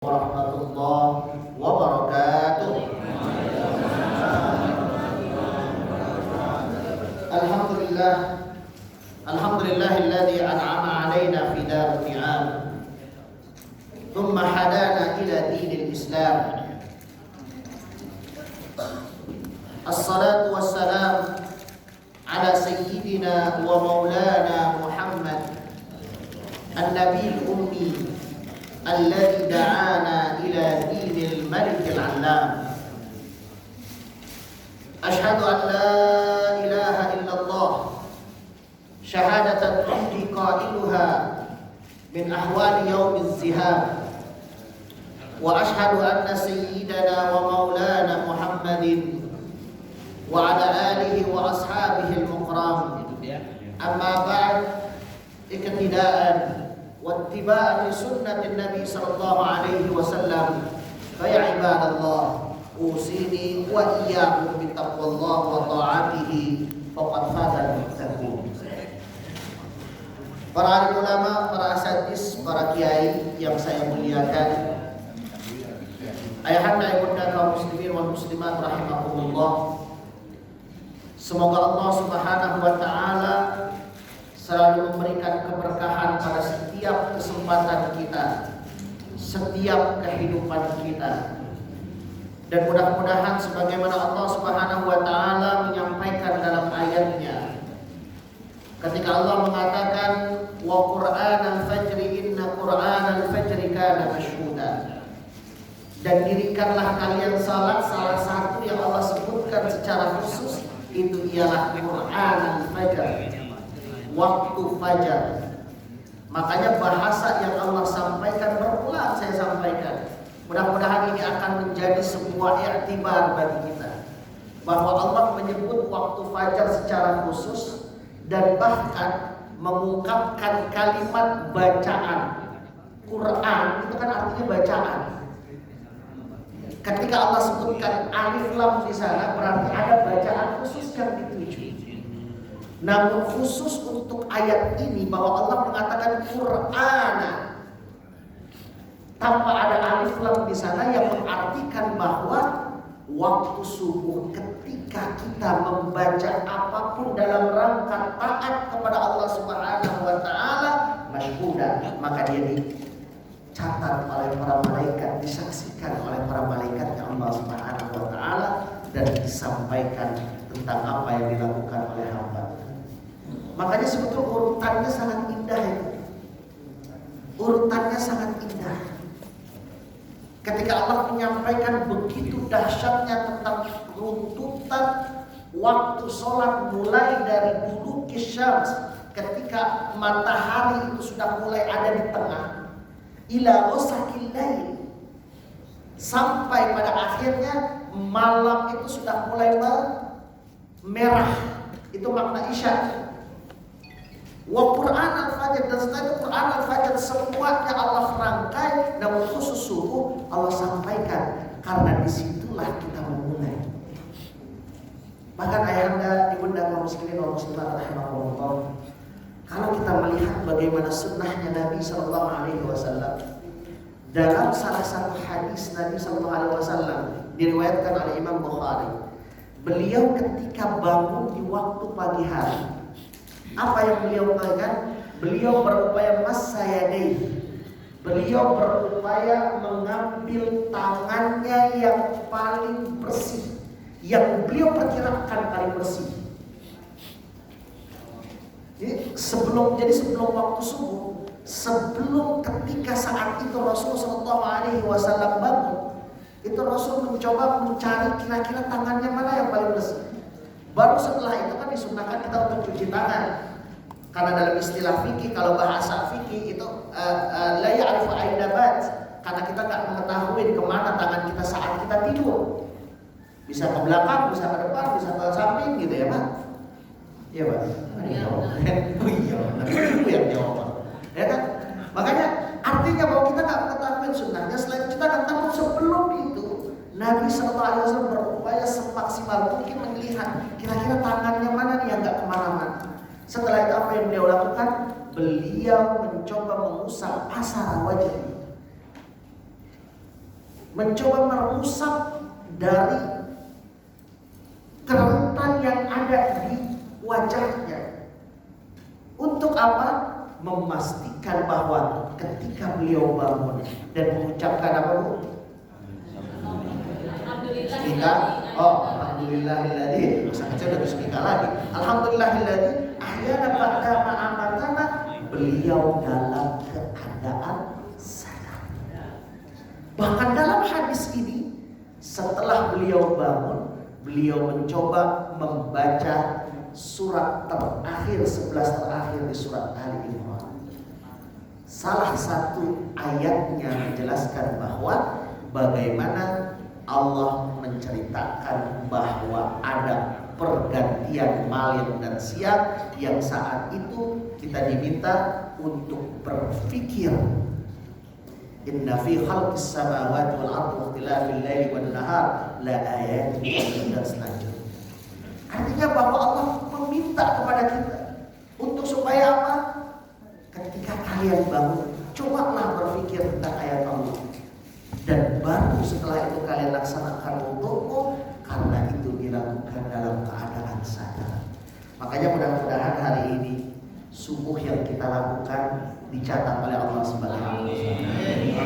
warahmatullahi wabarakatuh. Alhamdulillah, alhamdulillahilladzi an'ama 'alaina fi daril ni'am, thumma hadana ila dinil Islam. Assalatu wassalam ala sayyidina wa maulana Muhammad an-nabiyil ummi alladzi da'ana ila dinil malikil 'allam. Ashhadu an la ilaha illallah syahadatan tuhdi qailuha min ahwali yaumiz zihab, wa ashhadu anna sayyidana wa maulana Muhammadin wa ala alihi wa ashabihi al-muqram. Amma ba'd, iktidaan wattiba'an li sunnatin Nabi sallallahu alaihi wasallam. Fa ya ibadallah, usini wa iyyakum bi taqwallah wa ta'atihi faqad fazal muttaqun. Para alim ulama, para asatidz, para kiai yang saya muliakan, ayahanda ibunda kaum muslimin wal muslimat rahimakumullah. Semoga Allah Subhanahu wa taala selalu memberikan keberkahan pada setiap kesempatan kita, setiap kehidupan kita. Dan mudah-mudahan sebagaimana Allah Subhanahu wa taala menyampaikan dalam ayatnya, ketika Allah mengatakan wa Qur'anal fajri inna Qur'anal fajri kana mashhuda, dan dirikanlah kalian salat, salah satu yang Allah sebutkan secara khusus itu ialah Qur'anal fajr, waktu fajar. Makanya bahasa yang Allah sampaikan berulang saya sampaikan. Mudah-mudahan ini akan menjadi sebuah i'tibar bagi kita, bahwa Allah menyebut waktu fajar secara khusus dan bahkan mengungkapkan kalimat bacaan. Quran itu kan artinya bacaan. Ketika Allah sebutkan alif lam di sana, berarti ada bacaan khusus yang dituju. Namun khusus untuk ayat ini bahwa Allah mengatakan Qur'ana tanpa ada alif lam di sana, yang mengartikan bahwa waktu subuh ketika kita membaca apapun dalam rangka taat kepada Allah Subhanahu wa taala, masyhuda, maka dia dicatat oleh para malaikat, disaksikan oleh para malaikatnya Allah Subhanahu wa taala, dan disampaikan tentang apa yang dilakukan oleh hamba. Makanya sebetulnya urutannya sangat indah itu. Urutannya sangat indah. Ketika Allah menyampaikan begitu dahsyatnya tentang runtutan waktu sholat, mulai dari dulu kisyams, ketika matahari itu sudah mulai ada di tengah, ila ghasaqil lail, sampai pada akhirnya malam itu sudah mulai merah. Itu makna isya. Wa Qur'an al-fajr, dan setelah itu Qur'an al-fajr semuanya Allah rangkai, namun khusus subuh Allah sampaikan karena disitulah kita memulai. Bahkan ayahanda ibunda kaum muslimin wal muslimat rahimahumullah, kalau kita melihat bagaimana sunnahnya Nabi sallallahu alaihi wasallam, dalam salah satu hadis Nabi sallallahu alaihi wasallam diriwayatkan oleh Imam Bukhari, beliau ketika bangun di waktu pagi hari, apa yang beliau lakukan? Beliau berupaya masyayadai. Beliau berupaya mengambil tangannya yang paling bersih, yang beliau perkirakan paling bersih. Jadi sebelum waktu subuh, sebelum ketika saat itu Rasul sallallahu alaihi wasallam bangun, itu Rasul mencoba mencari kira-kira tangannya mana yang paling bersih. Baru setelah itu kan disunahkan kita untuk cuci tangan. Karena dalam istilah fikih, kalau bahasa fikih itu la ya'rifu aina bat, karena kita tak mengetahui kemana tangan kita saat kita tidur. Bisa ke belakang, bisa ke depan, bisa ke samping gitu ya Pak. Iya Pak. Oh iya, itu yang jawab. Ya kan? Makanya artinya bahwa kita tak mengetahui sunnahnya. Selain kita akan tahu sebelum itu Nabi SAW berupaya semaksimal mungkin melihat kira-kira tangannya mana nih yang nggak kemana-mana. Setelah itu apa yang beliau lakukan? Beliau mencoba mengusap asar wajah. mencoba merusak dari kerutan yang ada di wajahnya. Untuk apa? Memastikan bahwa ketika beliau bangun dan mengucapkan apa, Bu? Kita, alhamdulillahilladzi, masa kecil udah bismika lagi. Alhamdulillahilladzi ahyana ba'da ma amatana, beliau dalam keadaan sadar. Bahkan dalam hadis ini, setelah beliau bangun, beliau mencoba membaca surat terakhir, 11 terakhir di surat Ali Imran. Salah satu ayatnya menjelaskan bahwa bagaimana Allah menceritakan bahwa ada pergantian malam dan siang yang saat itu kita diminta untuk berpikir. Inna fi khalqis samawati wal ardi wa ikhtilafil laili wan nahar la ayatin, dan selanjutnya. Artinya bahwa Allah meminta kepada kita untuk supaya apa? Ketika kalian bangun, cobalah berpikir tentang ayat Allah. Dan baru setelah itu kalian laksanakan untukmu, karena itu dilakukan dalam keadaan sadar. Makanya mudah-mudahan hari ini subuh yang kita lakukan dicatat oleh Allah Subhanahu wa Ta'ala.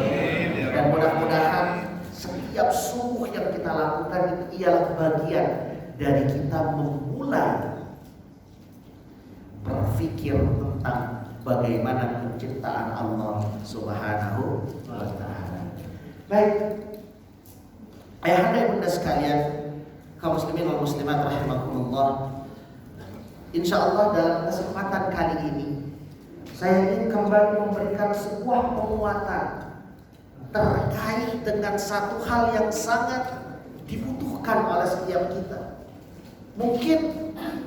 Dan mudah-mudahan setiap subuh yang kita lakukan itu ialah bagian dari kita memulai berpikir tentang bagaimana penciptaan Allah Subhanahu wa Ta'ala. Baik, ayahanda ibunda sekalian, kaum muslimin wal muslimat rahimakumullah. Insyaallah dalam kesempatan kali ini saya ingin kembali memberikan sebuah penguatan terkait dengan satu hal yang sangat dibutuhkan oleh setiap kita. Mungkin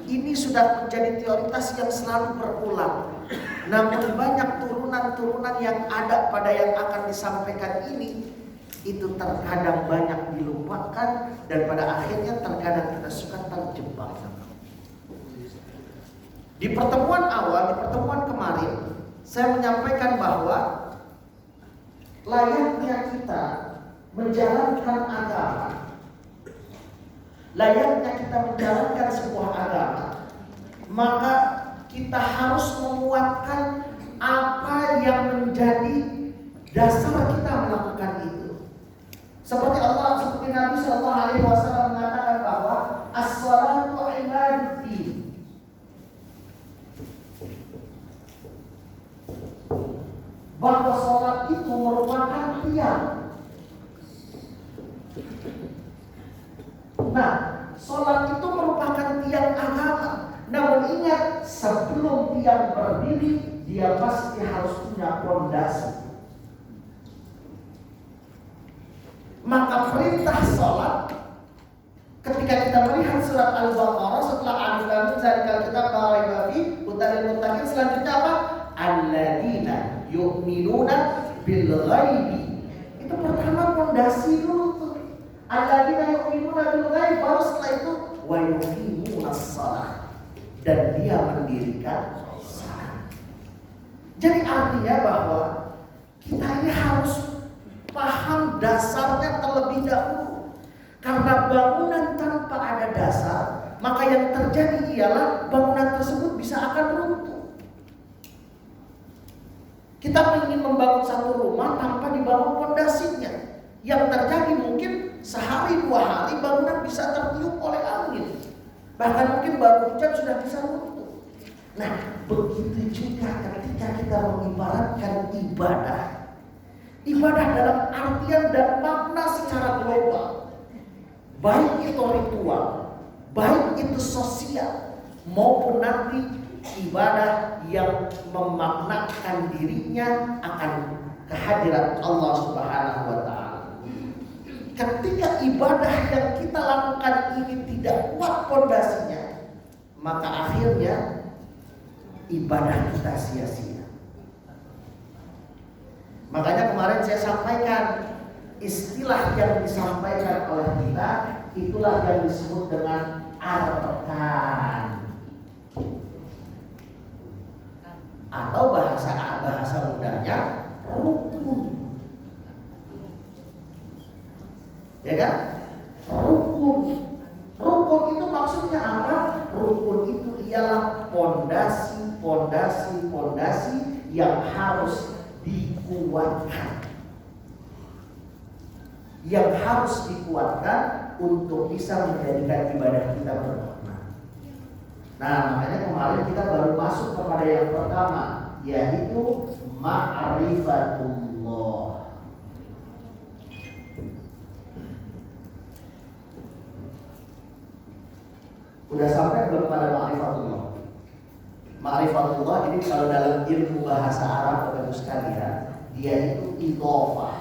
ini sudah menjadi teoritas yang selalu berulang, namun banyak turunan-turunan yang ada pada yang akan disampaikan ini itu terkadang banyak dilupakan dan pada akhirnya terkadang kita suka terjebak. Di pertemuan awal, di pertemuan kemarin, saya menyampaikan bahwa layaknya kita menjalankan agama, layaknya kita menjalankan sebuah agama, maka kita harus menguatkan apa yang menjadi dasar kita melakukan itu. Seperti Nabi Sallallahu Alaihi Wasallam mengatakan bahwa as-salatu ibaduddin, bahwa sholat itu merupakan tiang. Nah, sholat itu merupakan tiang agama. Namun ingat, sebelum tiang berdiri, dia pasti harus punya fondasi. Maka perintah sholat, ketika kita melihat surat Al-Baqarah setelah alif lam mim zalikal kitab la raiba fihi hudal lil muttaqin, selanjutnya apa? Alladzina yu'minuna bil ghaibi. Itu pertama fondasi dulu tuh. Alladzina yu'minuna bil ghaibi, baru setelah itu wa yuqimunas shalah, dan dia mendirikan salat. Jadi artinya bahwa kita ini harus paham dasarnya terlebih dahulu. Karena bangunan tanpa ada dasar, maka yang terjadi ialah bangunan tersebut bisa akan runtuh. Kita ingin membangun satu rumah tanpa dibangun fondasinya. Yang terjadi mungkin sehari dua hari bangunan bisa tertiup oleh angin. Bahkan mungkin baru hujan sudah bisa runtuh. Nah, begitu juga ketika kita mengibaratkan ibadah. Ibadah dalam artian dan makna secara global. Baik itu ritual, baik itu sosial, maupun nanti ibadah yang memaknakan dirinya akan kehadiran Allah Subhanahu wa Ta'ala. Ketika ibadah yang kita lakukan ini tidak kuat fondasinya, maka akhirnya ibadah kita sia-sia. Makanya kemarin saya sampaikan istilah yang disampaikan oleh kita, itulah yang disebut dengan arkan, atau bahasa mudahnya rukun. Ya kan? Rukun. Rukun itu maksudnya apa? Rukun itu ialah pondasi yang harus dikuatkan. Yang harus dikuatkan untuk bisa menjadikan ibadah kita bermakna. Nah, makanya kemarin kita baru masuk kepada yang pertama, yaitu ma'rifatullah. Udah sampai belum pada ma'rifatullah? Ma'rifatullah ini kalau dalam ilmu bahasa Arab Bapak sekalian, dia itu idhofah.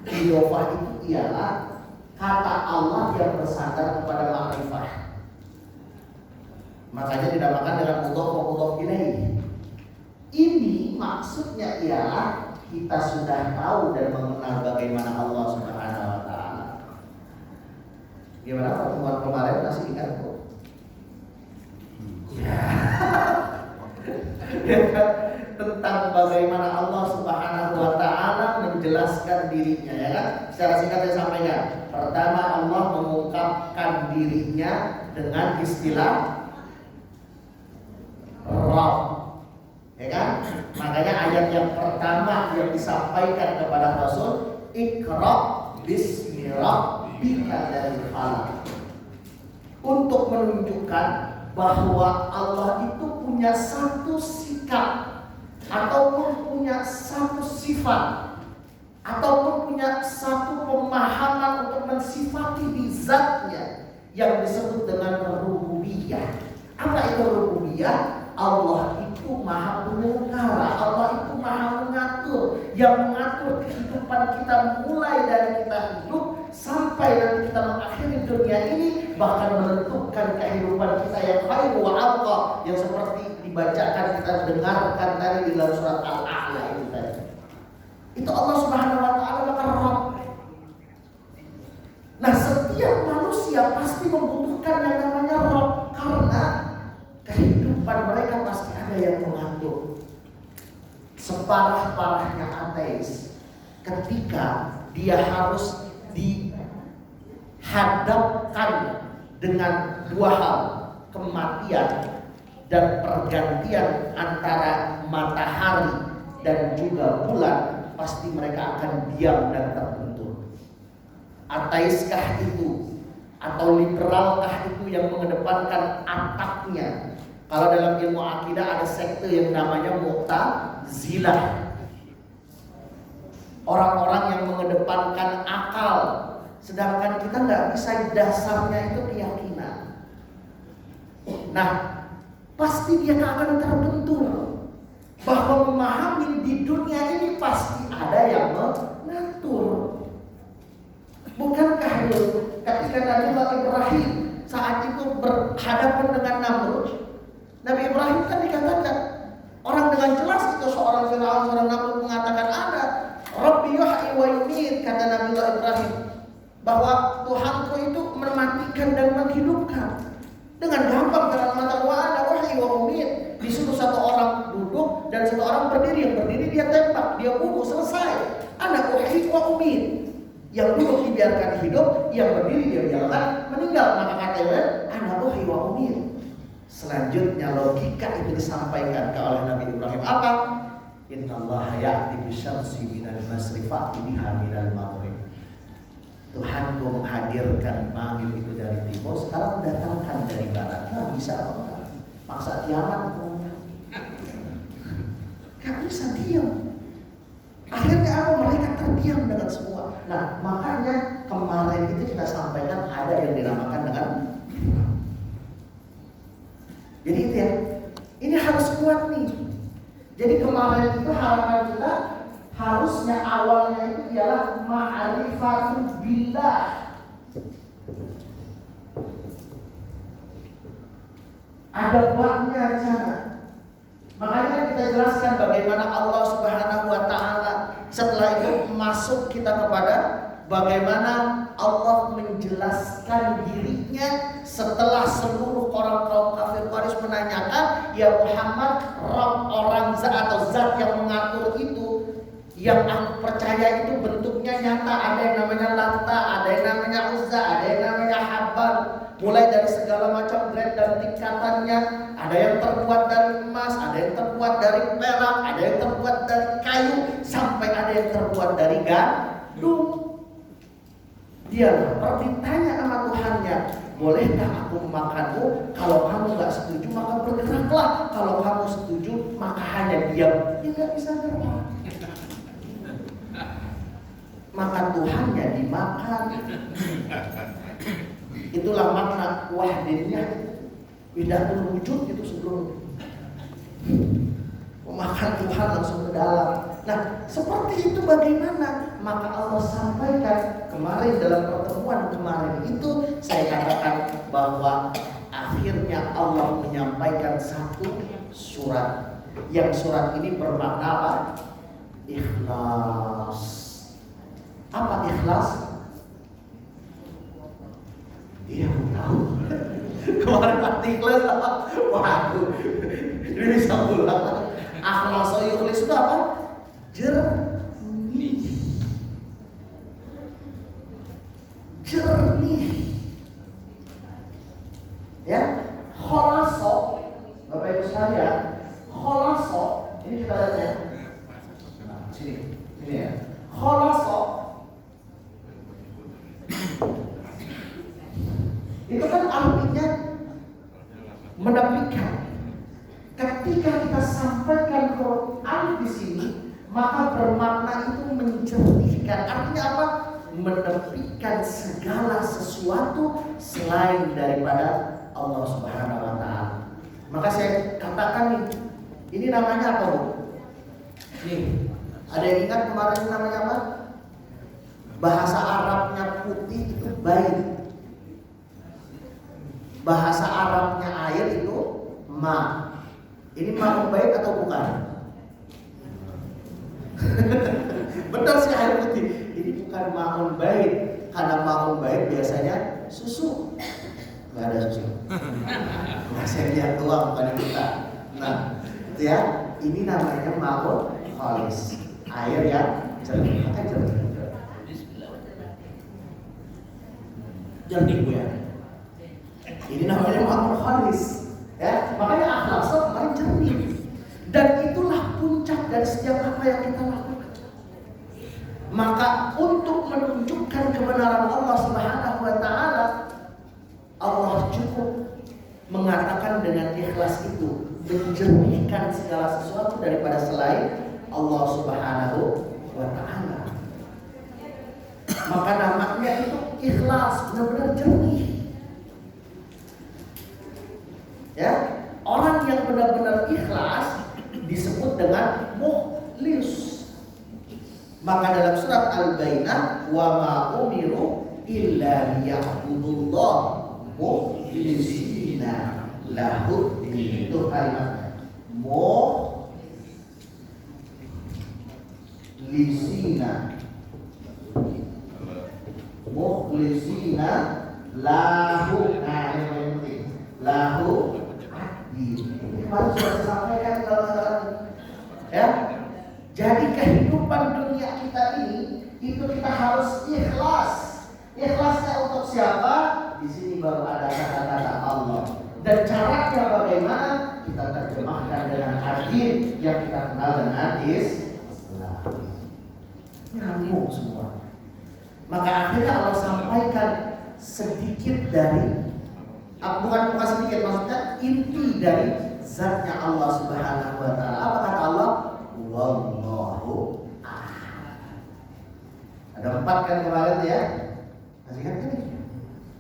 Idhofah itu ialah kata Allah yang bersandar kepada ma'rifah. Makanya dinamakan dengan mudhof ilaih. Ini maksudnya ialah kita sudah tahu dan mengenal bagaimana Allah Subhanahu wa taala. Gimana pertemuan kemarin, masih ingat kok? Ya. Tentang bagaimana Allah Subhanahu wa taala menjelaskan dirinya, ya kan? Secara singkat saya sampaikan. Pertama, Allah mengungkapkan dirinya dengan istilah Rabb. Ya kan? Makanya ayat yang pertama yang disampaikan kepada Rasul, Iqra bismi rabbika dari falaq. Untuk menunjukkan bahwa Allah itu punya satu sikap ataupun punya satu sifat ataupun punya satu pemahaman untuk mensifati di zatnya yang disebut dengan rububiyah. Apa itu rububiyah? Allah itu maha penyelenggara, Allah itu maha mengatur, yang mengatur kehidupan kita mulai dari kita hidup sampai nanti kita mengakhiri dunia ini, bahkan menentukan kehidupan kita yang khairu wa abqa, yang seperti dibacakan kita dengarkan tadi di dalam surat Al-A'la itu tadi. Itu Allah Subhanahu wa taala maka Rabb. Nah, setiap manusia pasti membutuhkan yang namanya Rabb, karena kehidupan mereka pasti ada yang mengatur. Separah-parahnya ateis, ketika dia harus dihadapkan dengan dua hal, kematian dan pergantian antara matahari dan juga bulan, pasti mereka akan diam dan terbentur. Ateiskah itu atau liberalkah itu yang mengedepankan ataknya? Kalau dalam ilmu akidah ada sekte yang namanya Mu'tazilah. Orang-orang yang mengedepankan akal, sedangkan kita nggak bisa, dasarnya itu keyakinan. Nah, pasti dia akan terbentur bahwa memahami di dunia ini pasti ada yang mengatur. Bukankah ketika Nabi Ibrahim saat itu berhadapan dengan Namrud, Nabi Ibrahim kan dikatakan orang dengan jelas itu seorang Firaun, seorang Namrud mengatakan ada Rabbi yuhyi wa yumiit, kata Nabi Ibrahim, bahwa Tuhanku itu mematikan dan menghidupkan. Dengan gampang dalam mata wa ana wahyi wa umiit, disuruh satu orang duduk dan satu orang berdiri, yang berdiri dia tembak, dia bunuh, selesai. Ana wahyi wa umiit. Yang duduk dibiarkan hidup, yang berdiri dia biarkan meninggal. Maka katanya ana wahyi wa umiit. Selanjutnya logika itu disampaikan oleh Nabi Ibrahim apa? Innallaha ya'ti bisyamsi minal masri fa'ti biha minal maghrib. Tuhanku menghadirkan maghrib itu dari timur, sekarang datangkan dari barat. Nggak bisa apa? Maksa kiamat. Nggak bisa diam. Akhirnya apa? Mereka terdiam dengan semua. Nah, makanya kemarin itu kita sampaikan ada yang dinamakan dengan, jadi itu ya, ini harus kuat nih. Jadi kemarin itu harapan kita harusnya awalnya itu ialah ma'rifatu billah. Ada babnya di sana. Makanya kita jelaskan bagaimana Allah Subhanahu wa taala setelah itu masuk kita kepada bagaimana Allah menjelaskan dirinya setelah seluruh orang kaum kafir Quraisy menanyakan, ya Muhammad, Rabb, orang zat atau zat yang mengatur itu, yang aku percaya itu bentuknya wujudnya nyata. Ada yang namanya Lata, ada yang namanya Uzza, ada yang namanya Habar. Mulai dari segala macam grade dan tingkatannya. Ada yang terbuat dari emas, ada yang terbuat dari perak, ada yang terbuat dari kayu, sampai ada yang terbuat dari gandum. Dia ditanya sama Tuhannya, bolehkah aku memakanmu? Kalau kamu gak setuju maka bergeraklah. Kalau kamu setuju maka hanya diam. Dia gak bisa gerak. Maka Tuhannya dimakan. Itulah makna wahdinnya. Widatul wujud itu sebelum memakan Tuhan langsung ke dalam. Nah, seperti itu bagaimana? Maka Allah sampaikan kemarin dalam pertemuan kemarin itu saya katakan bahwa akhirnya Allah menyampaikan satu surat. Yang surat ini bermakna apa? Ikhlas. Apa ikhlas? Dia tahu. Kemarin ikhlas apa? Waduh, ini bisa pulang. Akhlas yukhlis itu apa? Jernih. Ya, kholaso, Bapak Ibu sekalian, kholaso, ini kita lihat ya. Nah, sini ya. Kholaso itu kan artinya menepikan. Ketika kita sampaikan Quran di sini, maka bermakna itu menjernihkan. Artinya apa? Menepikan segala sesuatu selain daripada Allah Subhanahu wa Ta'ala. Maka saya katakan nih, ini namanya apa, Bu? Nih, ada yang ingat kemarin namanya apa? Bahasa Arabnya putih itu baik. Bahasa Arabnya air itu ma. Ini ma'un baik atau bukan? Benar sih air putih. Ini bukan ma'un baik. Karena ma'un baik biasanya susu. Nggak ada susu. Nah, saya lihat doang bukan kita. Nah, itu ya. Ini namanya ma'un khalis. Air yang jernih. Maka jernih. Jernih Bu ya. Ini namanya ma'un khalis. Ya, makanya akhlak kemarin jernih. Dan itulah puncak dari setiap apa yang kita lakukan. Maka untuk menunjukkan kebenaran Allah Subhanahu wa Ta'ala, Allah cukup mengatakan dengan ikhlas itu menjernihkan segala sesuatu daripada selain Allah Subhanahu wa Ta'ala. Maka namanya itu ikhlas, benar-benar jernih. Ya, orang yang benar-benar ikhlas disebut dengan mukhlis. Maka dalam surat Al-Bayyinah, wa ma umiru illa liya'budullah mukhlisina lahu din. Itu kalimatnya. Mukhlisina. Mukhlisina lahu. Nah, ini yang penting. Lahu. Ini baru sudah disampaikan dalam ya. Jadi kehidupan dunia kita ini itu kita harus ikhlas. Ikhlasnya untuk siapa? Di sini baru ada kata-kata Allah. Dan caranya bagaimana? Kita terjemahkan dengan hadis yang kita kenal dengan Islam. Nyambung semua. Maka akhirnya Allah sampaikan sedikit dari bukan sedikit, maksudnya inti dari zatnya Allah Subhanahu wa Ta'ala. Apa kata Allah? Wallahu ahad. Ada 4 kan kemarin ya? Masih kan ini?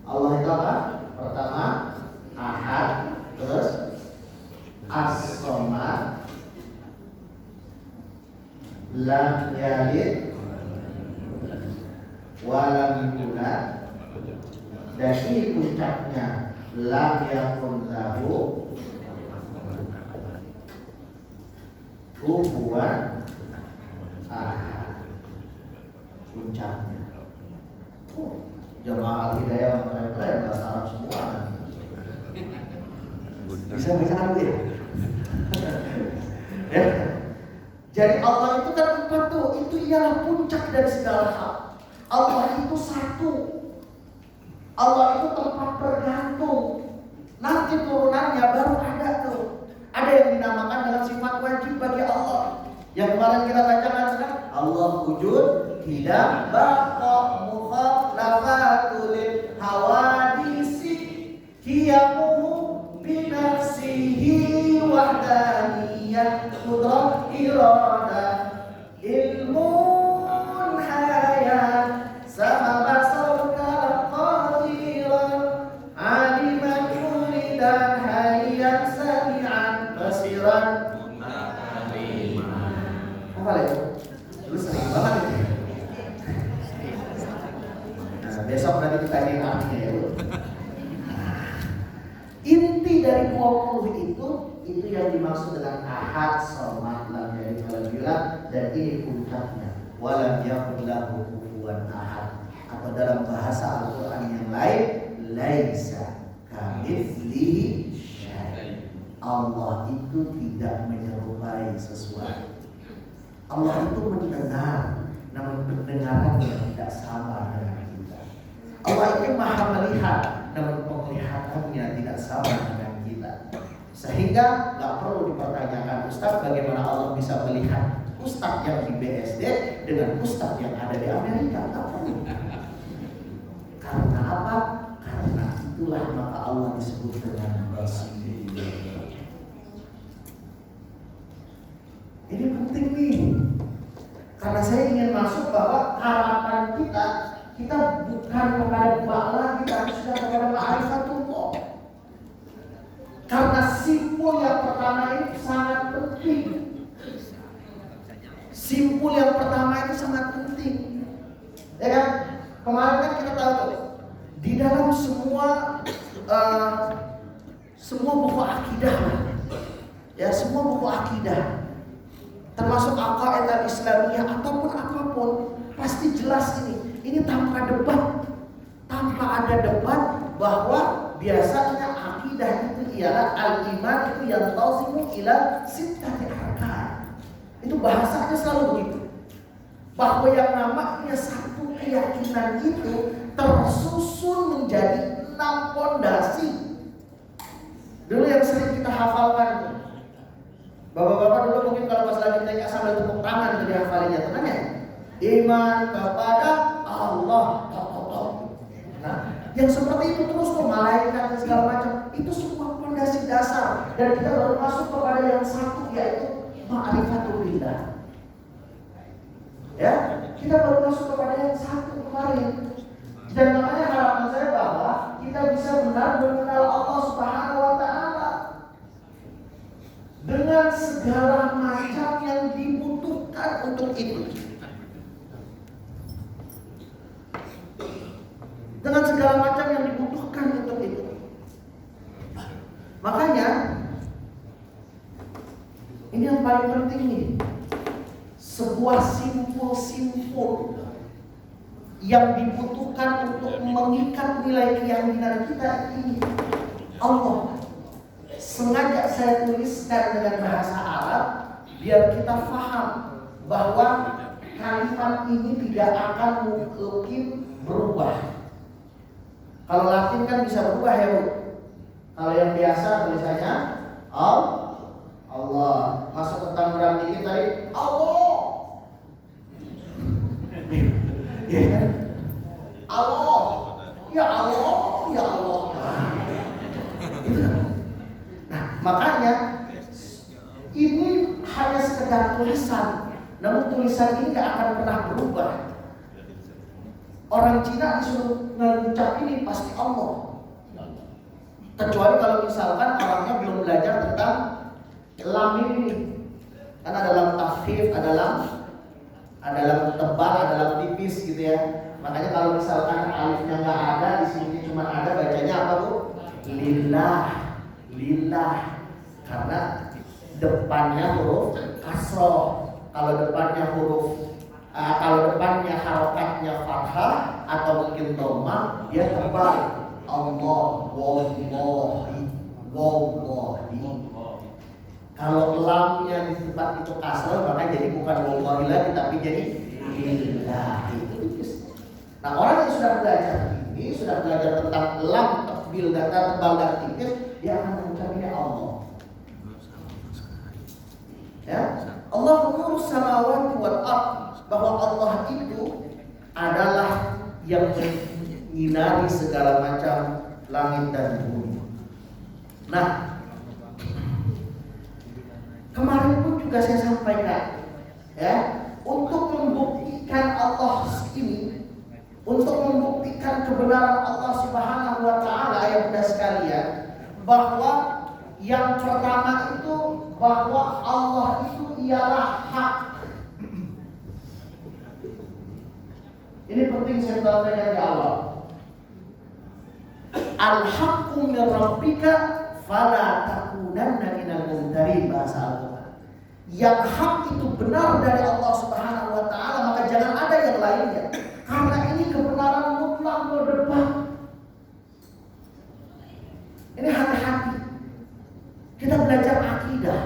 Allah itu apa? Pertama ahad, terus as-somad, lam yalid walam yulad, dan ini puncaknya lam yakun lahu kufuwan ahad. Puncaknya. Jamaah hidayah mereka yang bahasa Arab semua. Bisa baca Arab ya? Ya. Jadi Allah itu kan empat tuh, itu ialah puncak dari segala hal. Allah itu satu. Allah itu tempat bergantung. Nanti turunannya baru ada tuh. Ada yang dinamakan dengan sifat wajib bagi Allah. Yang kemarin kita bacakan kan, Allah wujud, tidak baqa, mukhalafatul hawadisi, qiyamuhu binafsihi wahdaniyah, qudrah iradah, ilmun hayat, sama basar kalam qadiran, aliman mulidan hayat sami'an basiran. Apa ya? Lu sering banget ini. Nah, besok nanti kita lihat artinya ya, Bu. Inti dari 20 itu yang dimaksud dengan ahad, somad, lam yalid walam yulad, dan ini puncaknya. Walam yakul lahu kufuwan ahad. Atau dalam bahasa Al-Qur'an yang lain, laisa kamitslihi syai'. Allah itu tidak menyerupai sesuatu. Allah itu mendengar, namun pendengarannya tidak sama dengan kita. Allah itu maha melihat, namun penglihatannya tidak sama dengan kita. Sehingga nggak perlu dipertanyakan, Ustaz, bagaimana Allah bisa melihat Ustaz yang di BSD dengan Ustaz yang ada di Amerika? Nggak perlu. Karena apa? Karena itulah maka Allah disebut dengan basir. Ini penting nih, karena saya ingin masuk bahwa harapan kita bukan kepada dua lagi, tapi sudah kepada ma'rifatullah. Karena simpul yang pertama itu sangat penting. Simpul yang pertama itu sangat penting, ya kan? Kemarin kan kita tahu di dalam semua buku akidah, ya semua buku akidah, termasuk aqaid al-islamiyah ataupun apapun, pasti jelas ini tanpa debat, tanpa ada debat bahwa biasanya akidah itu ialah al-iman itu yang tausimu ila sittati arkan. Itu bahasanya selalu begitu, bahwa yang namanya satu keyakinan itu tersusun menjadi 6 pondasi. Dulu yang sering kita hafalkan itu, bapak-bapak dulu mungkin kalau pas lagi tanya sambil tepuk tangan jadi hafalinnya, tenang ya. Iman kepada Allah. Nah, yang seperti itu terus tuh malaikat dan segala macam, itu semua fondasi dasar, dan kita baru masuk kepada yang satu, yaitu ma'rifatullah. Ya, kita baru masuk kepada yang satu kemarin. Dan makanya harapan saya bahwa kita bisa benar mengenal Allah Subhanahu wa Ta'ala dengan segala macam yang dibutuhkan untuk itu. Dengan segala macam yang dibutuhkan untuk itu. Makanya ini yang paling penting nih, sebuah simpul-simpul yang dibutuhkan untuk mengikat nilai keyakinan kita ini Allah. Sengaja saya tuliskan dengan bahasa Arab biar kita paham bahwa kalimat ini tidak akan mungkin berubah. Kalau Latin kan bisa berubah ya, Bu. Kalau yang biasa tulisannya Allah. Masuk ke Tangerang dikit tadi Allah. Ya kan? Allah. Ya Allah, ya Allah. Nah, makanya ini hanya sekedar tulisan, namun tulisan ini gak akan pernah berubah. Orang Cina disuruh mengucap ini pasti Allah. Kecuali kalau misalkan orangnya belum belajar tentang lam ini. Kan ada lam takhfif, ada lam tebal, ada lam tipis gitu ya. Makanya kalau misalkan alifnya nggak ada, di sini cuma ada, bacanya apa, Bu? Lillah. Karena depannya huruf kasroh. Kalau depannya harokatnya fathah atau mungkin dhamma, dia terbalik. Allah, wallahi. Kalau lamnya di tempat itu kasar, maka jadi bukan wallahi lagi tapi jadi billahi. Nah, orang yang sudah belajar ini, sudah belajar tentang lam, takbil, dan tebal dan tipis, dia akan mengucapnya Allah. Ya, Allah nurus samawati wal ardh, bahwa Allah itu adalah yang menyinari segala macam langit dan bumi. Nah, kemarin pun juga saya sampaikan, ya, untuk membuktikan Allah ini, untuk membuktikan kebenaran Allah Subhanahu wa taala, ya Bunda sekalian, bahwa yang pertama itu bahwa Allah itu ialah hak. Ini penting saya sampaikan di awal. Al-haqqu min rabbika fala takunanna minal mumtarin, bahasa Al-Quran. Yang hak itu benar dari Allah Subhanahu wa taala, maka jangan ada yang lainnya. Karena ini kebenaran mutlak berdebat. Ini hati-hati. Kita belajar akidah.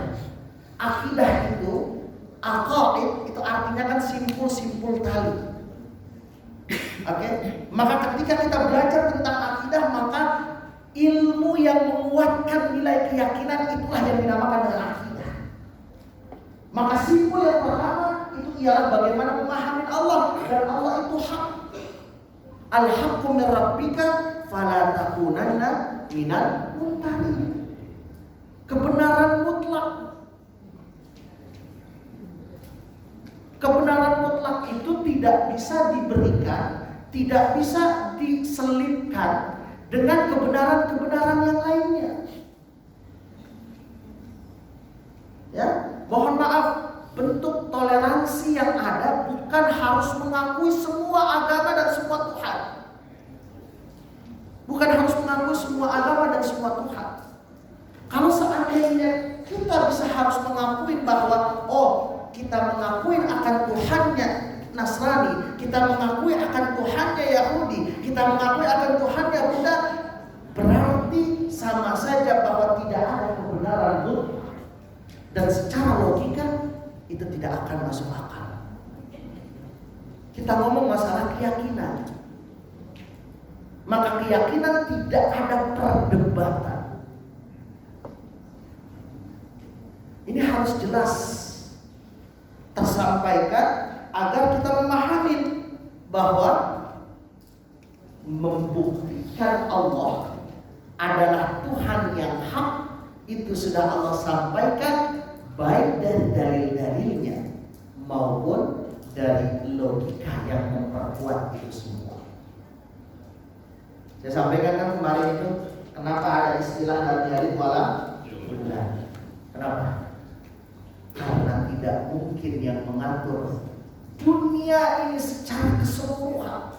Akidah itu, aqaid itu artinya kan simpul-simpul tali. Oke? Maka ketika kita belajar tentang akidah, maka ilmu yang menguatkan nilai keyakinan itulah yang dinamakan dengan akidah. Maka simpul yang pertama itu ialah bagaimana memahami Allah, dan Allah itu hak. Al-haqqu min rabbika fala takunanna minal mumtarin. Kebenaran mutlak. Kebenaran mutlak itu tidak bisa diberikan, tidak bisa diselipkan dengan kebenaran-kebenaran yang lainnya. Ya, mohon maaf, bentuk toleransi yang ada bukan harus mengakui semua agama dan semua Tuhan. Bukan harus mengakui semua agama dan semua Tuhan. Kalau seandainya kita bisa harus mengakui bahwa kita mengakui akan Tuhannya Nasrani, kita mengakui akan Tuhannya Yahudi, kita mengakui akan Tuhannya Buddha, berarti sama saja bahwa tidak ada kebenaran mutlak. Dan secara logika itu tidak akan masuk akal. Kita ngomong masalah keyakinan, maka keyakinan tidak ada perdebatan. Ini harus jelas tersampaikan agar kita memahami bahwa membuktikan Allah adalah Tuhan yang hak itu sudah Allah sampaikan, baik dari dalil-dalilnya maupun dari logika yang memperkuat itu semua. Saya sampaikan kan kemarin itu kenapa ada istilah al-jalid wala bulan. Kenapa? Karena tidak mungkin yang mengatur dunia ini secara keseluruhan.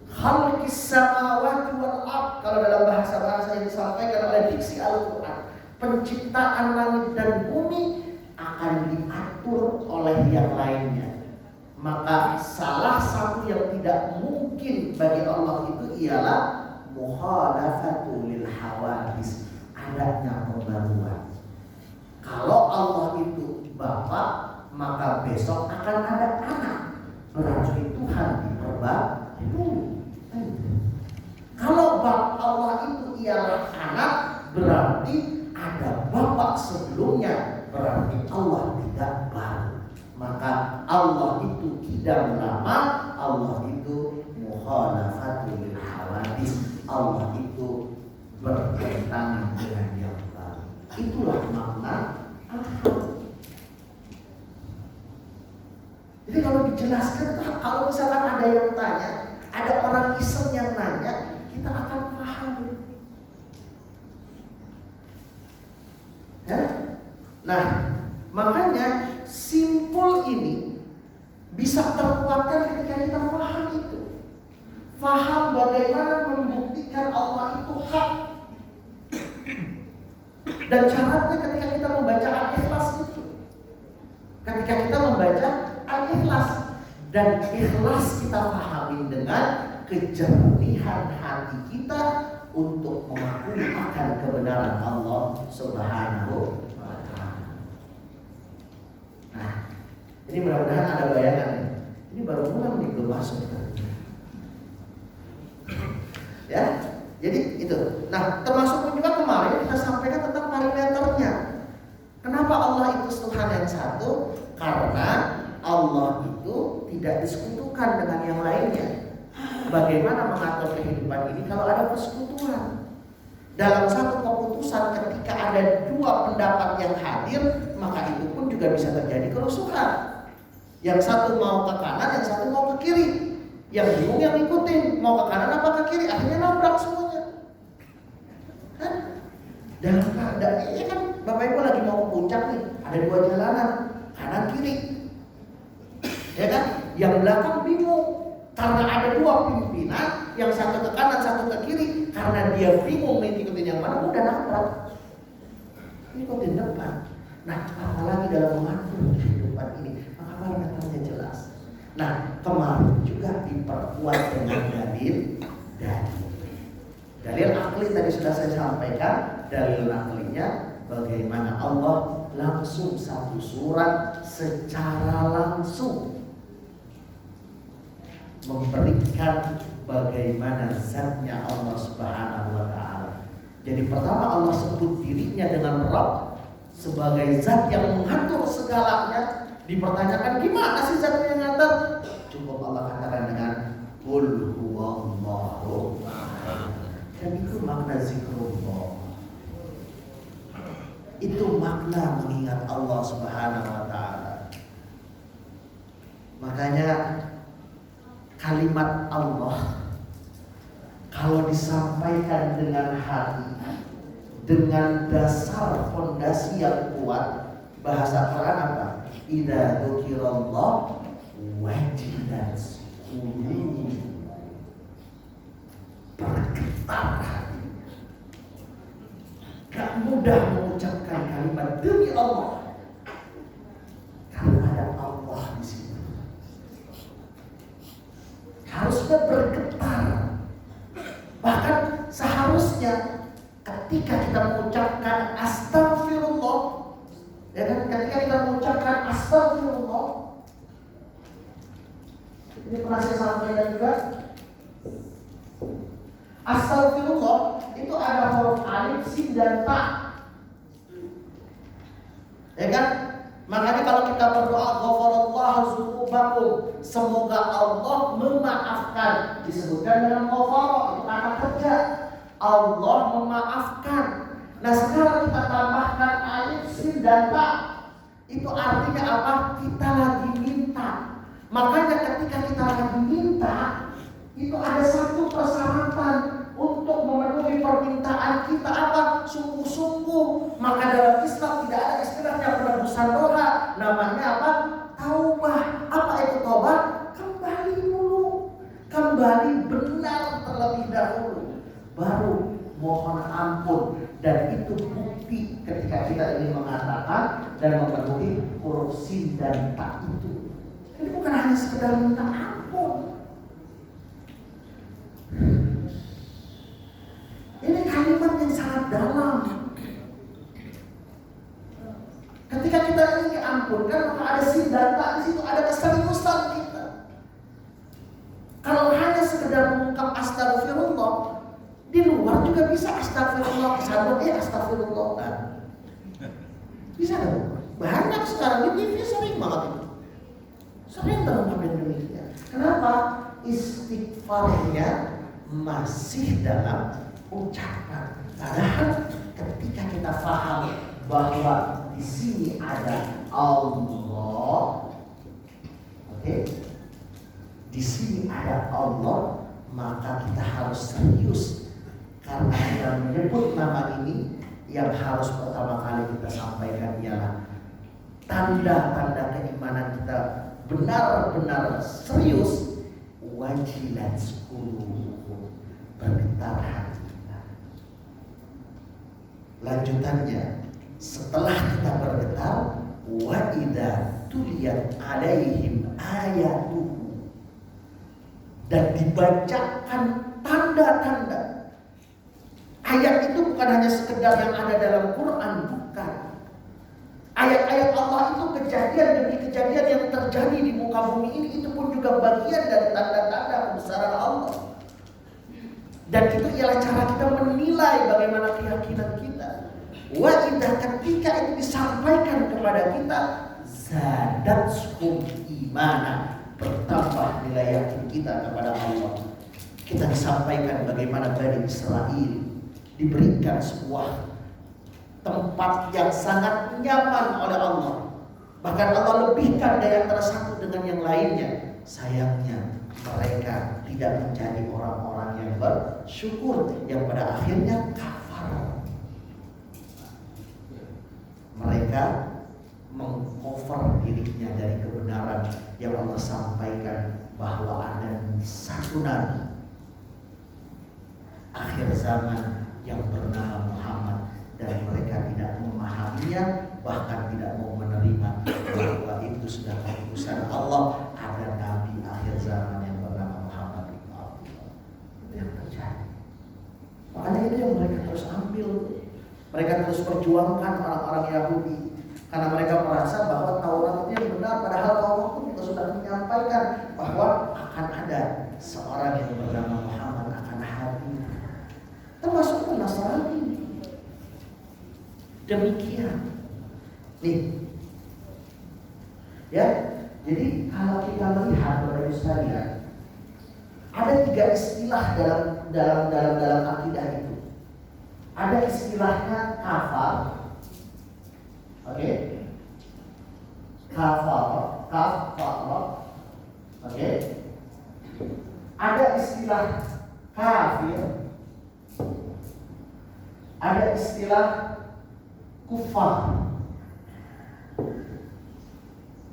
Khalqis samawati wal ardh, kalau dalam bahasa-bahasa yang disampaikan oleh diksi Al-Quran, penciptaan langit dan bumi akan diatur oleh yang lainnya. Maka salah satu yang tidak mungkin bagi Allah itu ialah mukhalafatul lil hawadis, adanya pembaruan. Kalau Allah itu Bapa, maka besok akan ada anak. Berarti Tuhan diperbarui. Kalau Allah itu ialah anak, berarti ada Bapa sebelumnya, berarti Allah tidak baru. Maka Allah itu tidak lama, Allah itu mukhalafatul lil hawadis, Allah itu bertentangan dengan yang baru. Itulah makna al-haq. Jadi kalau dijelaskan, kalau misalkan ada yang tanya, ada orang iseng yang nanya, kita akan paham. Ya? Nah, makanya simpul ini bisa terkuatkan ketika kita paham itu. Paham bagaimana membuktikan Allah itu hak. Dan caranya ketika kita membaca Al-Ikhlas itu. Ketika kita membaca Al-Ikhlas, dan ikhlas kita pahami dengan kejernihan hati kita untuk mengakui akan kebenaran Allah Subhanahu wa ta'ala. Ini mudah-mudahan ada bayangan. Ini baru mulai nih, belum masuk. Ya, jadi itu. Nah, termasuk juga kemarin kita sampaikan tentang parameternya. Kenapa Allah itu Tuhan yang satu? Karena Allah itu tidak disekutukan dengan yang lainnya. Bagaimana mengatur kehidupan ini kalau ada persekutuan? Dalam satu keputusan ketika ada dua pendapat yang hadir, maka itu pun juga bisa terjadi kerusuhan. Yang satu mau ke kanan, yang satu mau ke kiri. Yang bingung yang ngikutin, mau ke kanan apa ke kiri, akhirnya nabrak semuanya. Kan? Dalam keadaan ini kan Bapak Ibu lagi mau ke puncak nih, ada dua jalanan, kanan kiri. Ya kan? Yang belakang bingung karena ada dua pimpinan, yang satu ke kanan, satu ke kiri. Karena dia bingung nih ikutin yang mana, udah nabrak. Ikutin depan. Nah, apalagi dalam mengatur kehidupan ini, maka parameternya jelas. Nah, kemarin juga diperkuat dengan dalil akli tadi sudah saya sampaikan. Dalil aklinya bagaimana Allah langsung satu surat secara langsung memberikan bagaimana zatnya Allah Subhanahu wa ta'ala. Jadi pertama Allah sebut dirinya dengan Rabb sebagai zat yang mengatur segalanya. Dipertanyakan gimana sih zatnya yang ngatur? Cukup Allah katakan dengan Qul huwallahu ahad. Dan itu makna zikrullah. Itu makna mengingat Allah Subhanahu wa ta'ala. Makanya kalimat Allah kalau disampaikan dengan hati, dengan dasar fondasi yang kuat, bahasa Quran apa? Idza dzukirallah wajilat qulubuhum. Bergetar hati. Gak mudah mengucapkan kalimat demi Allah karena ada Allah di situ. Harusnya bergetar. Bahkan seharusnya ketika kita mengucapkan astagfirullah, ya kan, ketika kita mengucapkan astagfirullah, ini pernah saya sampaikan juga. Astagfirullah itu ada huruf alif, sin dan ta. Ya kan? Makanya kalau kita berdoa ghafarallahu dzunubakum, semoga Allah memaafkan, disebutkan dengan ghafara, itu kata kerja. Allah memaafkan. Nah, sekarang kita tambahkan alif, sin dan ta. Itu artinya apa? Kita lagi minta. Makanya ketika kita lagi minta, itu ada satu persyaratan untuk memenuhi permintaan kita apa? Sungguh-sungguh. Maka dalam Islam tidak ada istilahnya penebusan doa. Namanya apa? Taubah. Apa itu taubah? Kembali dulu. Kembali benar terlebih dahulu. Baru mohon ampun. Dan itu bukti ketika kita ingin mengatakan dan memenuhi huruf sin dan ta itu. Ini bukan hanya sekedar minta ampun. Ini kalimat yang sangat dalam. Ketika kita ingin diampunkan, maka ada sin dan ta, di situ ada keseriusan kita. Kalau hanya sekedar mengungkap astagfirullah, di luar juga bisa astagfirullah, kesandung astagfirullah kan. Bisa dong. Banyak sekarang di TV sering banget itu. Sering terungkap yang demikian. Kenapa? Istighfarnya masih dalam ucapan. Padahal ketika kita paham bahwa di sini ada Allah, oke? Di sini ada Allah, maka kita harus serius karena kita menyebut nama ini. Yang harus pertama kali kita sampaikan ialah tanda-tanda keimanan kita benar-benar serius. Wajilat qulubuhum, bergetar hati kita. Lanjutannya, setelah kita bergetar, wa idza tuliyat alaihim ayatuhu, dan dibacakan tanda-tanda. Ayat itu bukan hanya sekedar yang ada dalam Quran, bukan. Ayat-ayat Allah Allah itu kejadian demi kejadian yang terjadi di muka bumi ini, itu pun juga bagian dari tanda-tanda kebesaran Allah. Dan itu ialah cara kita menilai bagaimana keyakinan kita. Wa idza, ketika itu disampaikan kepada kita, zadatskum imana, bertambah nilai yakin kita kepada Allah. Kita disampaikan bagaimana Bani Israel diberikan sebuah tempat yang sangat nyaman oleh Allah. Bahkan Allah lebihkan dari antara satu dengan yang lainnya. Sayangnya mereka tidak menjadi orang-orang yang bersyukur, yang pada akhirnya kafar. Mereka mengcover dirinya dari kebenaran yang Allah sampaikan, bahwa ada satu nabi akhir zaman yang bernama Muhammad, dan mereka tidak memahaminya, bahkan tidak mau menerima bahwa itu sudah keputusan Allah. Ada nabi akhir zaman yang bernama Muhammad itu yang terjadi. Makanya itu yang mereka terus ambil, mereka terus perjuangkan orang-orang Yahudi, karena mereka merasa bahwa Taurat itu yang benar, padahal Taurat itu juga sudah menyampaikan bahwa akan ada seorang yang bernama Muhammad akan hadir, termasuk Nasrani. Demikian. Nih. Ya, jadi kalau kita melihat Bapak Ibu sekalian, ada 3 istilah dalam akidah itu. Ada istilahnya kafar. Oke. Kafar. Oke. Ada istilah kafir. Ada istilah kufar.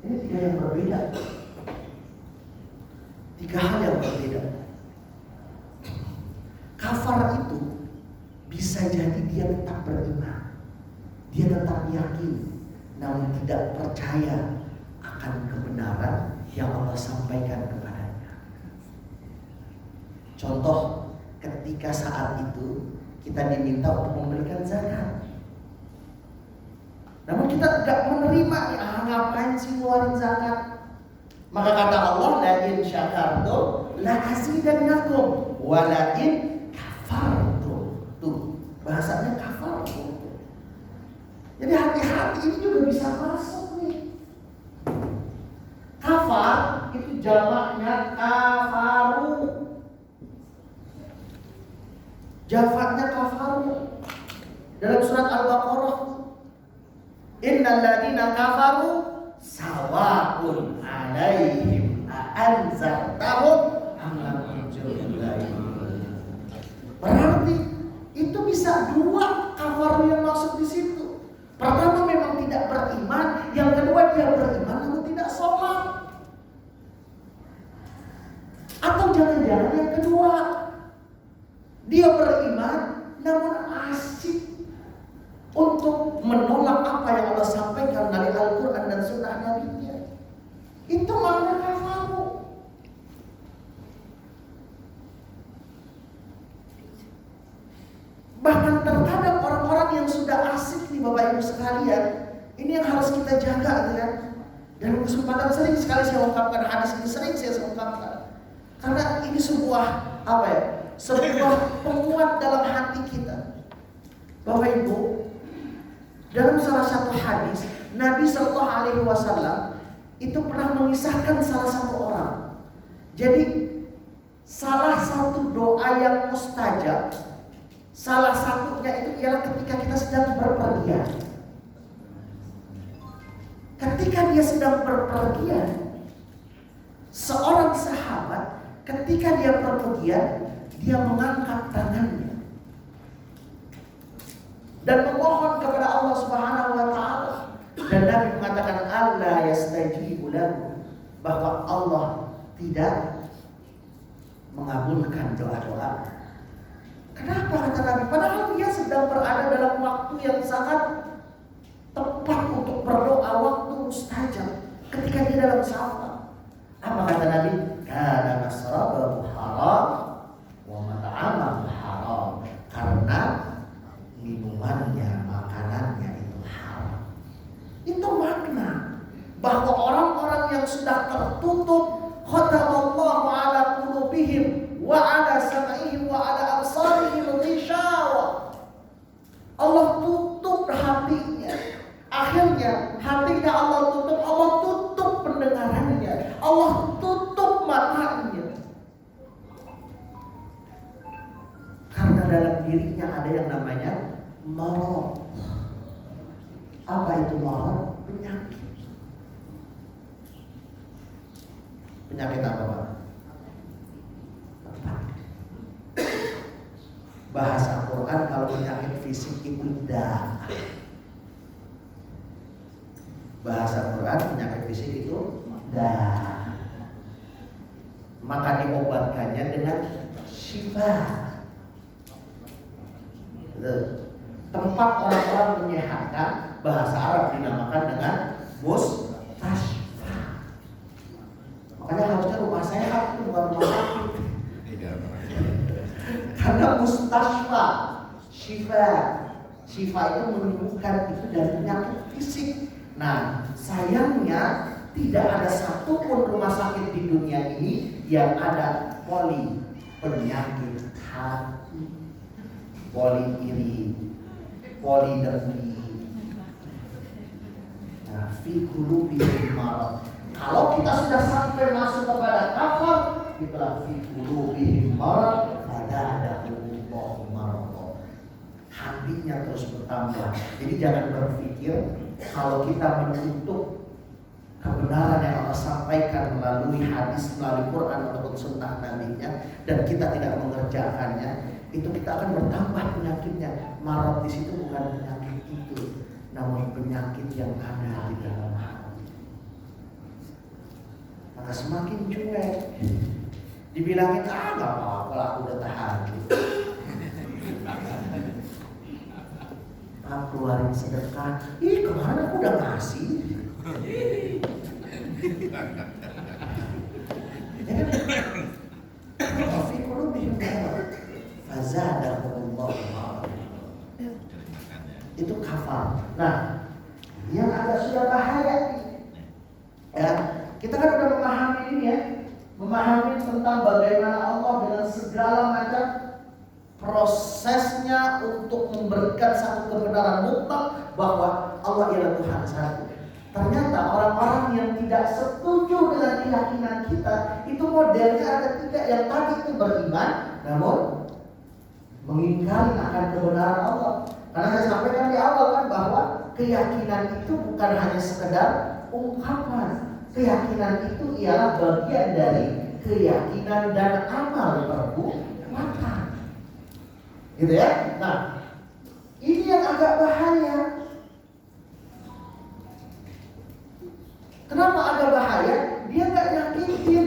Ini 3 yang berbeda. 3 hal yang berbeda. Kafar itu bisa jadi dia tetap beriman, dia tetap yakin, namun tidak percaya akan kebenaran yang Allah sampaikan kepadanya. Contoh, ketika saat itu kita diminta untuk memberikan zakat, namun kita tidak menerima, ngapain sih ngeluarin zakat? Maka kata Allah, la in syakartum la azidannakum wa la in kafartum. Tuh, bahasanya kafartum. Jadi hati-hati, ini juga bisa masuk nih. Kafar itu jamaknya kafaru. Jamaknya kafaru. Dalam surat Al-Baqarah, innal ladzina kafaru sawa'un 'alaihim a'anzartahum am lam tunzirhum. Berarti itu bisa 2 kafar yang masuk di situ. Pertama memang tidak beriman, yang kedua dia beriman namun tidak sholat. Atau jangan-jangan yang kedua, dia beriman namun asik untuk menolak apa yang Allah sampaikan dari Al-Quran dan Sunnah Nabi-Nya. Itu makna kafaru. Bahkan terkadang orang-orang yang sudah asik nih Bapak Ibu sekalian, ini yang harus kita jaga kan. Dan kesempatan sering sekali saya ungkapkan hadis ini, sering saya ungkapkan. Karena ini sebuah sebuah penguat dalam hati kita. Bapak Ibu, dalam salah satu hadis, Nabi Shallallahu Alaihi Wasallam itu pernah mengisahkan salah satu orang. Jadi salah satu doa yang mustajab, salah satunya itu ialah ketika kita sedang berpergian. Ketika dia sedang berpergian, seorang sahabat ketika dia berpergian, dia mengangkat tangannya dan memohon kepada Allah Subhanahu wa taala. Dan Nabi mengatakan alla yastajibu lahu, bahwa Allah tidak mengabulkan doa-doa. Kenapa kata Nabi? Padahal dia sedang berada dalam waktu yang sangat tepat untuk berdoa, waktu mustajab, ketika dia dalam safar. Apa kata Nabi? Kana masrabahu haram wa mat'amahu haram. Karena minumannya, makanannya itu haram. Itu makna. dalam dirinya ada yang namanya marad. Apa itu marad? Penyakit. Penyakit apa, Pak? Bahasa Quran kalau penyakit fisik itu dah. Bahasa Quran penyakit fisik itu dah. Maka diobatkannya dengan syifa. Tempat orang-orang menyehatkan bahasa Arab dinamakan dengan mustashfa. Makanya harusnya rumah sehat itu bukan rumah sakit. Karena mustashfa, syifa itu menyembuhkan itu dari penyakit fisik. Nah, sayangnya tidak ada satupun rumah sakit di dunia ini yang ada penyakit hati, iri, dengki. Nah, fi qulubihim marad. Kalau kita sudah sampai masuk kepada kafir, itulah fi qulubihim marad, ada marad. Hatinya terus bertambah. Jadi jangan berpikir kalau kita menutup kebenaran yang Allah sampaikan melalui hadis, melalui Quran ataupun sunnah Nabi-Nya, dan kita tidak mengerjakannya, itu kita akan bertambah penyakitnya. Marad di situ bukan penyakit itu, namun penyakit yang ada di dalam hati. Maka semakin cuek, dibilangin nggak apa-apa, aku udah tahan. Aku keluarin sedekah, kemarin aku udah ngasih. Itu kafar. Nah, yang agak sudah bahaya ya, kita kan udah memahami ini ya, memahami tentang bagaimana Allah dengan segala macam prosesnya untuk memberikan satu kebenaran mutlak bahwa Allah ialah Tuhan satu. Ternyata orang-orang yang tidak setuju dengan keyakinan kita itu modelnya ada tiga. Yang tadi itu beriman namun mengingkari akan kebenaran Allah. Karena saya sampaikan di awal kan bahwa keyakinan itu bukan hanya sekedar ungkapan. Keyakinan itu ialah bagian dari keyakinan dan amal perbuatan. Gitu ya. Nah, ini yang agak bahaya. Kenapa agak bahaya? Dia nggak yakin.